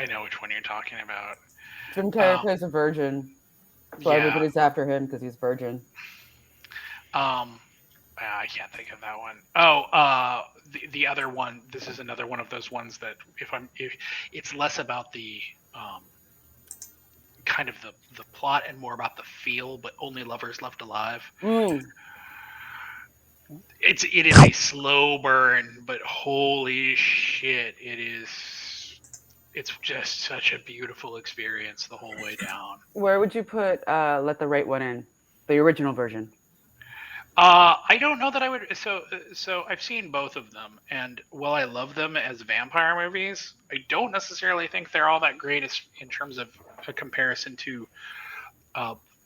C: know which one you're talking about.
E: Jim Carrey plays a virgin, so everybody's after him because he's virgin.
C: I can't think of that one. Oh, the other one. This is another one of those ones that if it's less about the kind of the plot and more about the feel, but Only Lovers Left Alive. It is a slow burn, but holy shit, it's just such a beautiful experience the whole way down.
E: Where would you put Let the Right One In, the original version?
C: I don't know that I would. So I've seen both of them, and while I love them as vampire movies, I don't necessarily think they're all that great in terms of a comparison to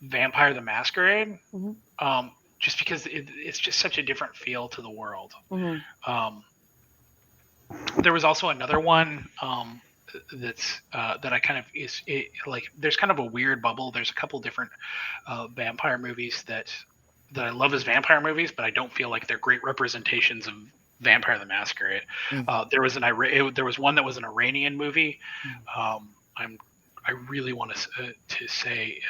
C: Vampire the Masquerade. Just because it's just such a different feel to the world. There was also another one that's that I kind of there's kind of a weird bubble. There's a couple different vampire movies that I love as vampire movies, but I don't feel like they're great representations of Vampire the Masquerade. There was one that was an Iranian movie. I really want to say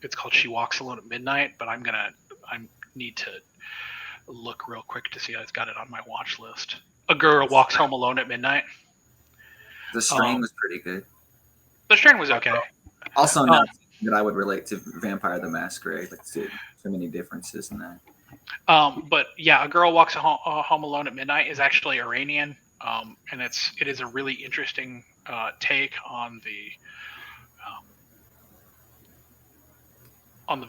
C: it's called She Walks Alone at Midnight, but I need to look real quick to see I've got it on my watch list. A Girl Walks Home Alone at Midnight.
B: The Strain was pretty good.
C: The Strain was okay.
B: Also, not that I would relate to Vampire the Masquerade. Like, so many differences in that.
C: But yeah, A Girl Walks Home Alone at Midnight is actually Iranian, and it is a really interesting take on the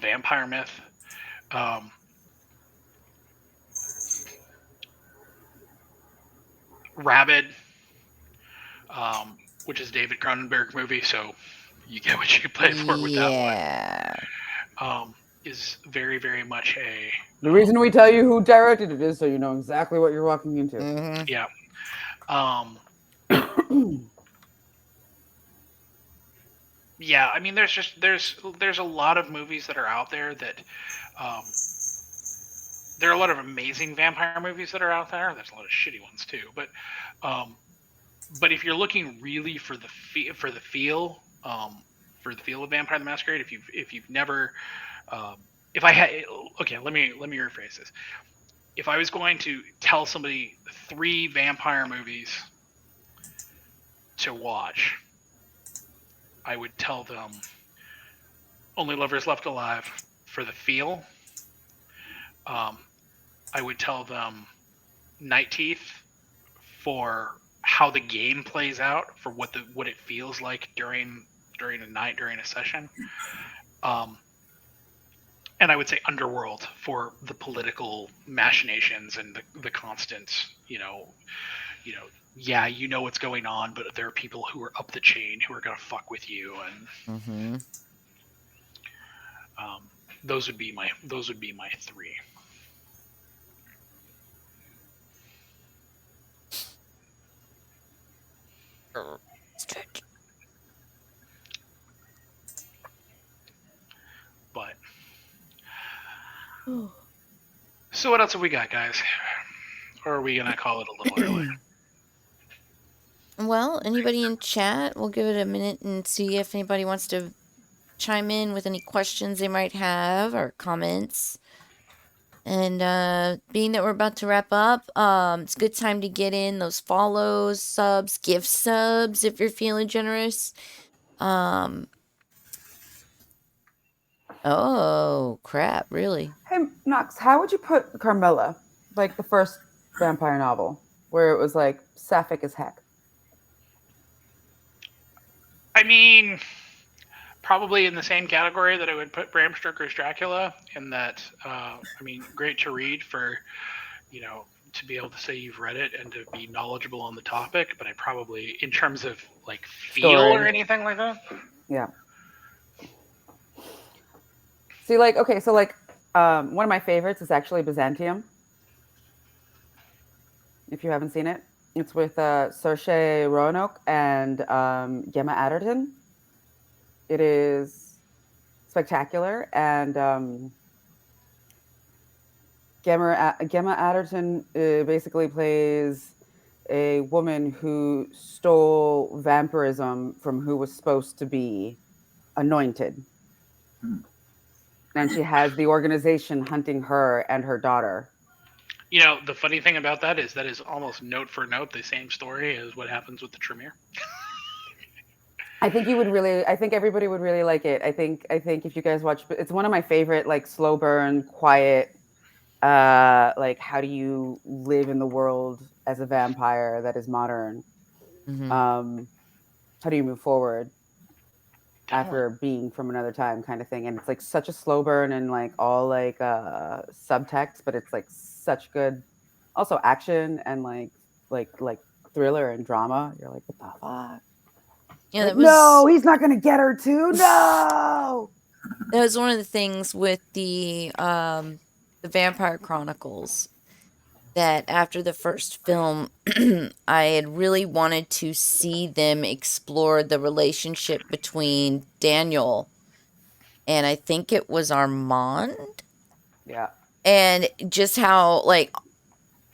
C: vampire myth. Rabid, which is a David Cronenberg movie, so you get what you pay for with that one. Is very, very much a...
E: The reason we tell you who directed it is so you know exactly what you're walking into.
C: Yeah. Yeah, I mean, there's a lot of movies that are out there that... there are a lot of amazing vampire movies that are out there. There's a lot of shitty ones too, but if you're looking really for the feel of Vampire the Masquerade, if you've never, let me rephrase this. If I was going to tell somebody 3 vampire movies to watch, I would tell them Only Lovers Left Alive for the feel. I would tell them Night Teeth for how the game plays out, for what it feels like during a night, during a session. And I would say Underworld for the political machinations and the constant, yeah, you know what's going on, but there are people who are up the chain who are going to fuck with you, and those would be my 3. So what else have we got, guys? Or are we gonna call it a little early?
A: Well, anybody in chat? We'll give it a minute and see if anybody wants to chime in with any questions they might have or comments. And being that we're about to wrap up, it's a good time to get in those follows, subs, gift subs if you're feeling generous. Oh crap! Really?
E: Hey, Knox, how would you put Carmilla, like the first vampire novel, where it was like sapphic as heck?
C: I mean, probably in the same category that I would put Bram Stoker's Dracula, in that, I mean, great to read for, to be able to say you've read it and to be knowledgeable on the topic, but I probably, in terms of like feel
E: Story.
C: or anything like that.
E: Yeah. See, like, okay, so like, one of my favorites is actually Byzantium. If you haven't seen it, it's with Saoirse Roanoke and Gemma Arterton. It is spectacular, and Gemma Arterton basically plays a woman who stole vampirism from who was supposed to be anointed. And she has the organization hunting her and her daughter.
C: The funny thing about that is almost note for note the same story as what happens with the Tremere.
E: I think everybody would really like it. I think if you guys watch, it's one of my favorite, like, slow burn, quiet, like, how do you live in the world as a vampire that is modern?
A: Mm-hmm.
E: How do you move forward after being from another time, kind of thing? And it's like such a slow burn and like all like subtext, but it's like such good, also action and like thriller and drama. You're like, what the fuck?
A: Yeah,
E: like, no, he's not gonna get her too. No.
A: That was one of the things with the Vampire Chronicles, that after the first film, I had really wanted to see them explore the relationship between Daniel and I think it was Armand.
E: Yeah.
A: And just how, like,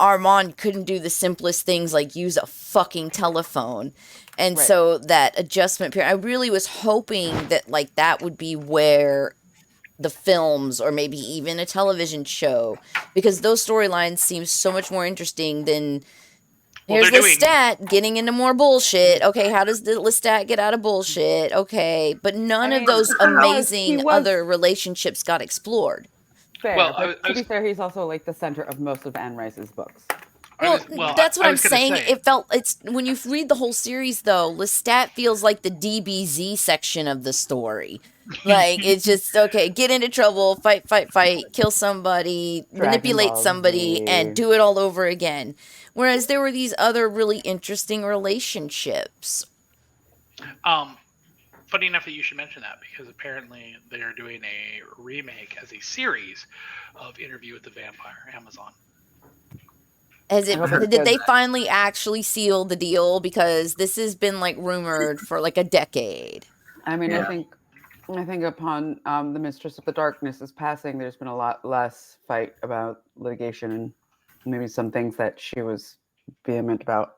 A: Armand couldn't do the simplest things like use a fucking telephone. And
E: Right.
A: so that adjustment period, I really was hoping that, like, that would be where the films or maybe even a television show, because those storylines seem so much more interesting than here's Lestat getting into more bullshit. Okay, how does the Lestat get out of bullshit? Okay, but none of those amazing other relationships got explored.
E: Fair, but to be fair, he's also like the center of most of Anne Rice's books.
A: Well, that's what I'm saying. It's when you read the whole series, though, Lestat feels like the DBZ section of the story. Like, it's just, okay, get into trouble, fight, kill somebody, manipulate somebody, and do it all over again. Whereas there were these other really interesting relationships.
C: Funny enough that you should mention that, because apparently they are doing a remake as a series of Interview with the Vampire, Amazon.
A: Did they finally actually seal the deal? Because this has been like rumored for like a decade.
E: I mean, yeah. I think upon the Mistress of the Darkness's passing, there's been a lot less fight about litigation and maybe some things that she was vehement about.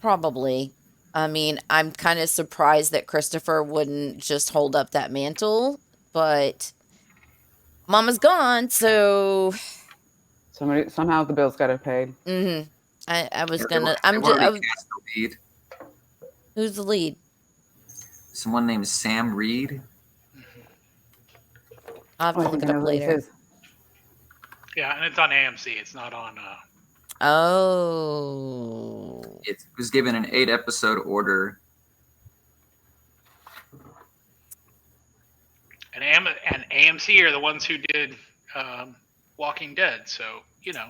A: Probably. I mean, I'm kind of surprised that Christopher wouldn't just hold up that mantle, but Mama's gone, so
E: somehow the bills got paid.
A: Mm-hmm. I was gonna. Who's the lead?
B: Someone named Sam Reed.
A: I'll have to look it up later.
C: Yeah, and it's on AMC. It's not on.
A: Oh.
B: It was given an 8-episode order.
C: And AMC are the ones who did Walking Dead, so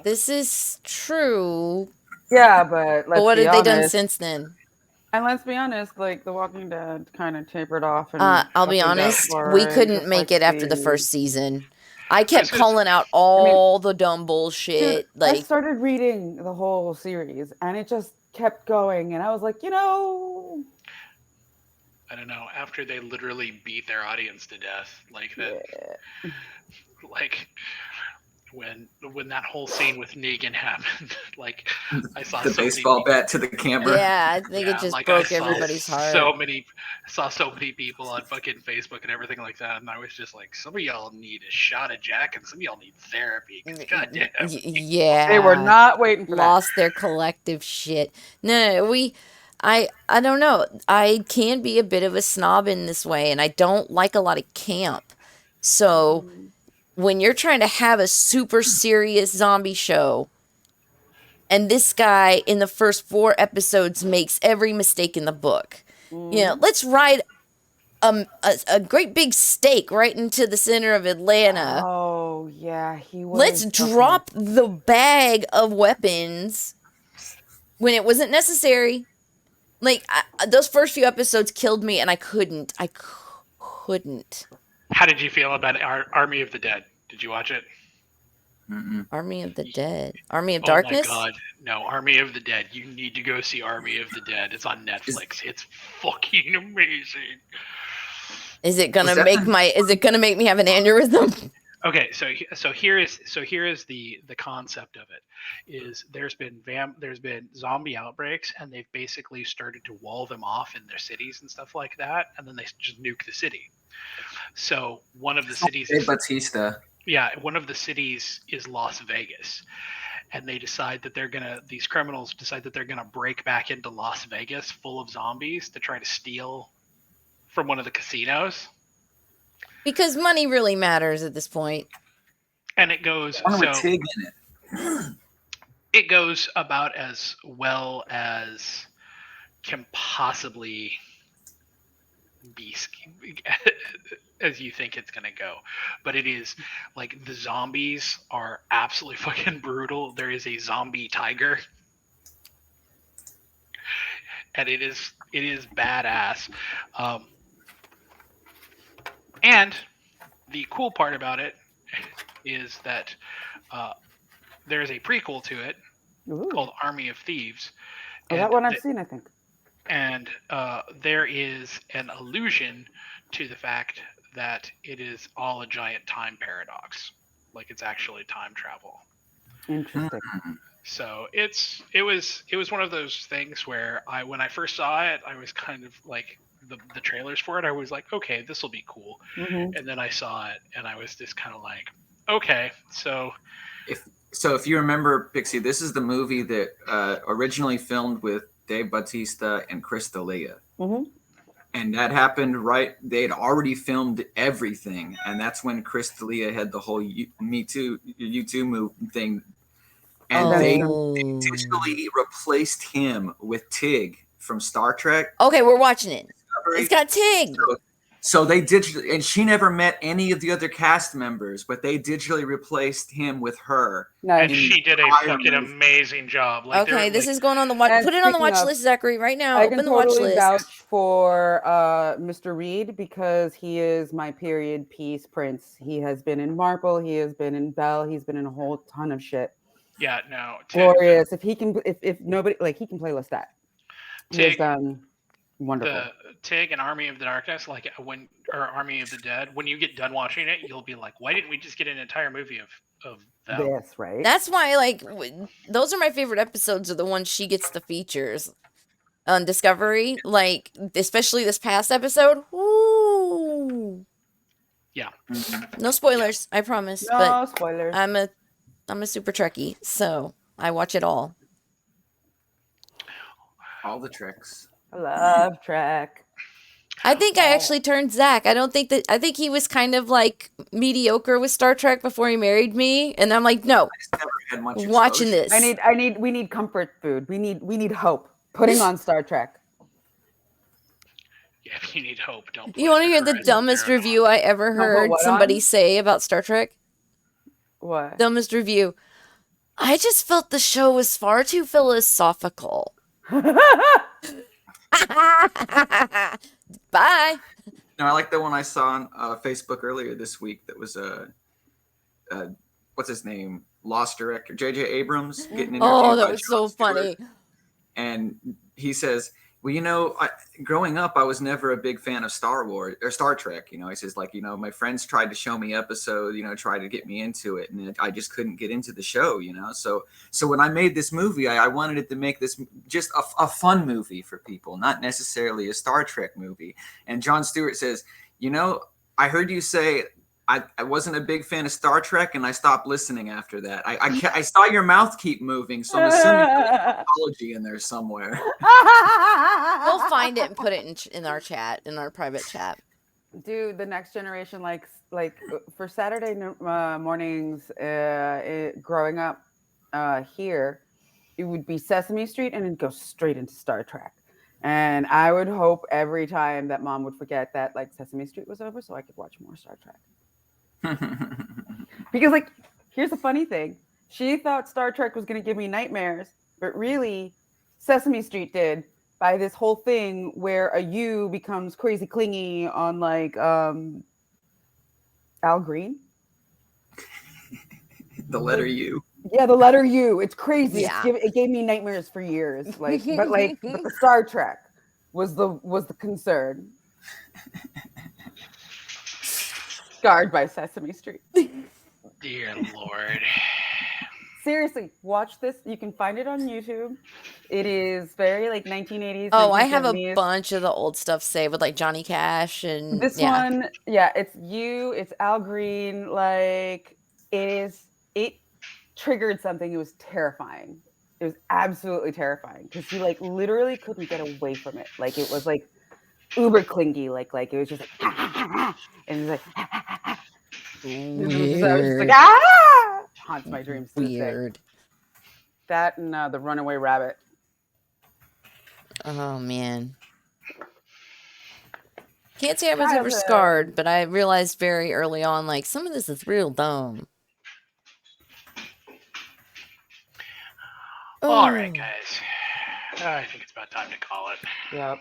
A: This is true.
E: Yeah, but
A: what have they done since then?
E: And let's be honest, like The Walking Dead kind of tapered off. And
A: I'll be honest, we couldn't make it after the first season. I kept calling out all the dumb bullshit.
E: Dude, I started reading the whole series, and it just kept going, and I was like, I
C: don't know. After they literally beat their audience to death, like that, like when that whole scene with Negan happened, like I saw
B: the
C: so
B: baseball
C: many
B: bat to the camera.
A: Yeah, I think it just broke everybody's heart.
C: I saw so many people on fucking Facebook and everything like that, and I was just like, some of y'all need a shot of Jack, and some of y'all need therapy. Goddamn.
A: Yeah,
E: they were not waiting for
A: lost their collective shit. No, I don't know. I can be a bit of a snob in this way, and I don't like a lot of camp. So when you're trying to have a super serious zombie show, and this guy in the first 4 episodes makes every mistake in the book. Let's ride a great big stake right into the center of Atlanta.
E: Oh, yeah, he was.
A: Let's drop the bag of weapons when it wasn't necessary. Like, those first few episodes killed me, and I couldn't.
C: How did you feel about Army of the Dead? Did you watch it?
A: Army of the Dead. Army of Darkness?
C: Oh my god. No, Army of the Dead. You need to go see Army of the Dead. It's on Netflix. It's fucking amazing.
A: Is it gonna make me have an aneurysm?
C: Okay, so here is the concept of it. Is there's been zombie outbreaks, and they've basically started to wall them off in their cities and stuff like that, and then they just nuke the city. So one of the cities
B: Dave Bautista.
C: Yeah, one of the cities is Las Vegas, and they decide that these criminals decide that they're gonna break back into Las Vegas full of zombies to try to steal from one of the casinos.
A: Because money really matters at this point.
C: And it goes
B: with Tig in it.
C: It goes about as well as can possibly be as you think it's gonna go, but it is like the zombies are absolutely fucking brutal. There is a zombie tiger, and it is badass. And the cool part about it is that there is a prequel to it called Army of Thieves.
E: Oh, that one I've seen, I think.
C: And there is an allusion to the fact that it is all a giant time paradox, like it's actually time travel.
E: Interesting.
C: So it was one of those things where when I first saw it, I was kind of like the trailers for it. I was like, okay, this will be cool. And then I saw it, and I was just kind of like, okay, so.
B: If you remember, Pixie, this is the movie that originally filmed with Dave Bautista and Chris D'Elia. And that happened they had already filmed everything. And that's when Chris D'Elia had the whole Me Too, You Too move thing. And they digitally replaced him with Tig from Star Trek.
A: Okay, we're watching it. It's got Tig.
B: So they digitally, and she never met any of the other cast members, but they digitally replaced him with her.
C: And she did a fucking amazing job.
A: Like, okay, this is going on the watch. Put it on the watch list, Zachary, right now. Open the watch list.
E: I can totally vouch for Mr. Reed because he is my period piece prince. He has been in Marple. He has been in Belle. He's been in a whole ton of shit.
C: Yeah, no.
E: Glorious. If he can, if nobody, like, he can play Lestat. He has done wonderful.
C: The Tig and Army of the Darkness, or Army of the Dead, when you get done watching it, you'll be like, why didn't we just get an entire movie of that?
E: This, right?
A: That's why, like, those are my favorite episodes, are the ones she gets the features on Discovery, like, especially this past episode. Woo!
C: Yeah.
A: No spoilers, I promise.
E: No spoilers.
A: I'm a super Trekkie, so I watch it all.
B: All the tricks.
E: I love Trek.
A: I think I actually turned Zack. I think he was kind of like mediocre with Star Trek before he married me, and I'm like, no, watching this.
E: We need comfort food. We need hope. Putting on Star Trek.
C: Yeah, if you need hope, don't.
A: You want to hear the dumbest review I ever heard somebody say about Star Trek?
E: What?
A: Dumbest review. I just felt the show was far too philosophical. Bye.
B: No, I like the one I saw on Facebook earlier this week. That was what's his name? Lost director J.J. Abrams getting interviewed.
A: Oh, that was so funny.
B: And he says, Well, growing up, I was never a big fan of Star Wars or Star Trek. He says, like, my friends tried to show me episodes, tried to get me into it, and I just couldn't get into the show. So when I made this movie, I wanted it to make this just a fun movie for people, not necessarily a Star Trek movie. And Jon Stewart says, I heard you say I wasn't a big fan of Star Trek, and I stopped listening after that. I saw your mouth keep moving, so I'm assuming there's an apology in there somewhere.
A: We'll find it and put it in our chat, in our private chat.
E: Dude, the next generation, like for Saturday mornings, growing up here, it would be Sesame Street, and it'd go straight into Star Trek. And I would hope every time that Mom would forget that like Sesame Street was over, so I could watch more Star Trek. Because like, here's the funny thing. She thought Star Trek was going to give me nightmares, but really Sesame Street did, by this whole thing where a U becomes crazy clingy on like Al Green.
B: The letter U.
E: Yeah, the letter U. It's crazy.
A: Yeah.
E: It gave me nightmares for years. But the Star Trek was the concern. Scarred by Sesame Street.
C: Dear Lord.
E: Seriously, watch this. You can find it on YouTube. It is very like 1980s.
A: Oh, I have
E: 1970s.
A: a bunch of the old stuff saved with like Johnny Cash and
E: This one, yeah, it's you. It's Al Green. Like it triggered something. It was terrifying. It was absolutely terrifying because he like literally couldn't get away from it. Like it was like uber clingy. Like it was just like and it was like
A: Weird.
E: I was just like haunts my dreams.
A: Weird.
E: That and the Runaway Rabbit.
A: Oh man. Can't say I was ever scarred, but I realized very early on, like, some of this is real dumb.
C: All right, guys. I think it's about time to call it.
E: Yep.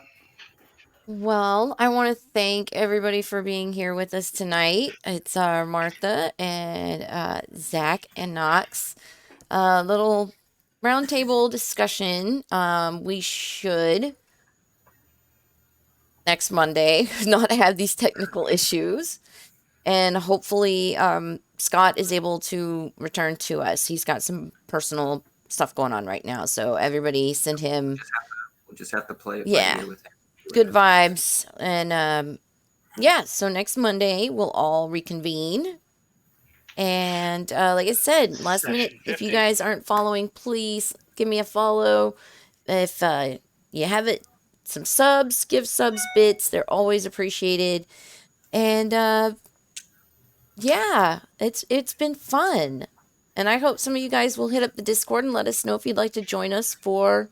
A: Well, I want to thank everybody for being here with us tonight. It's Martha and Zach and Knox. Little roundtable discussion. We should next Monday not have these technical issues, and hopefully Skot is able to return to us. He's got some personal stuff going on right now, so everybody send him.
B: We'll just have to play it by ear with him.
A: Good vibes. And yeah, so next Monday we'll all reconvene. And like I said, last minute, if you guys aren't following, please give me a follow. If you have it, some subs, give subs bits. They're always appreciated. And yeah, it's been fun. And I hope some of you guys will hit up the Discord and let us know if you'd like to join us for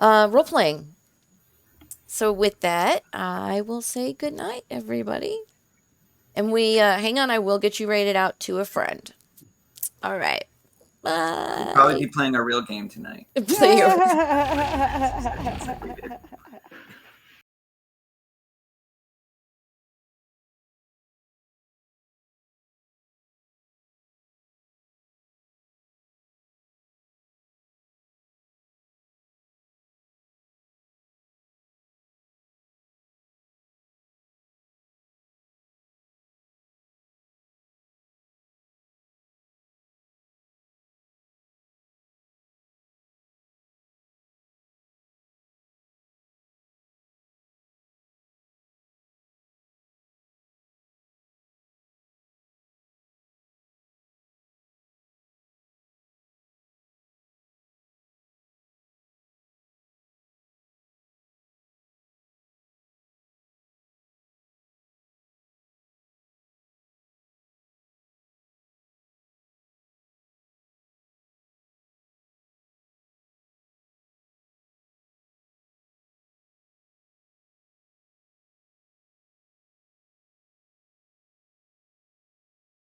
A: role-playing. So with that, I will say good night, everybody. And we, hang on, I will get you rated out to a friend. All right. Bye.
B: We'll probably be playing a real game tonight.
A: Play your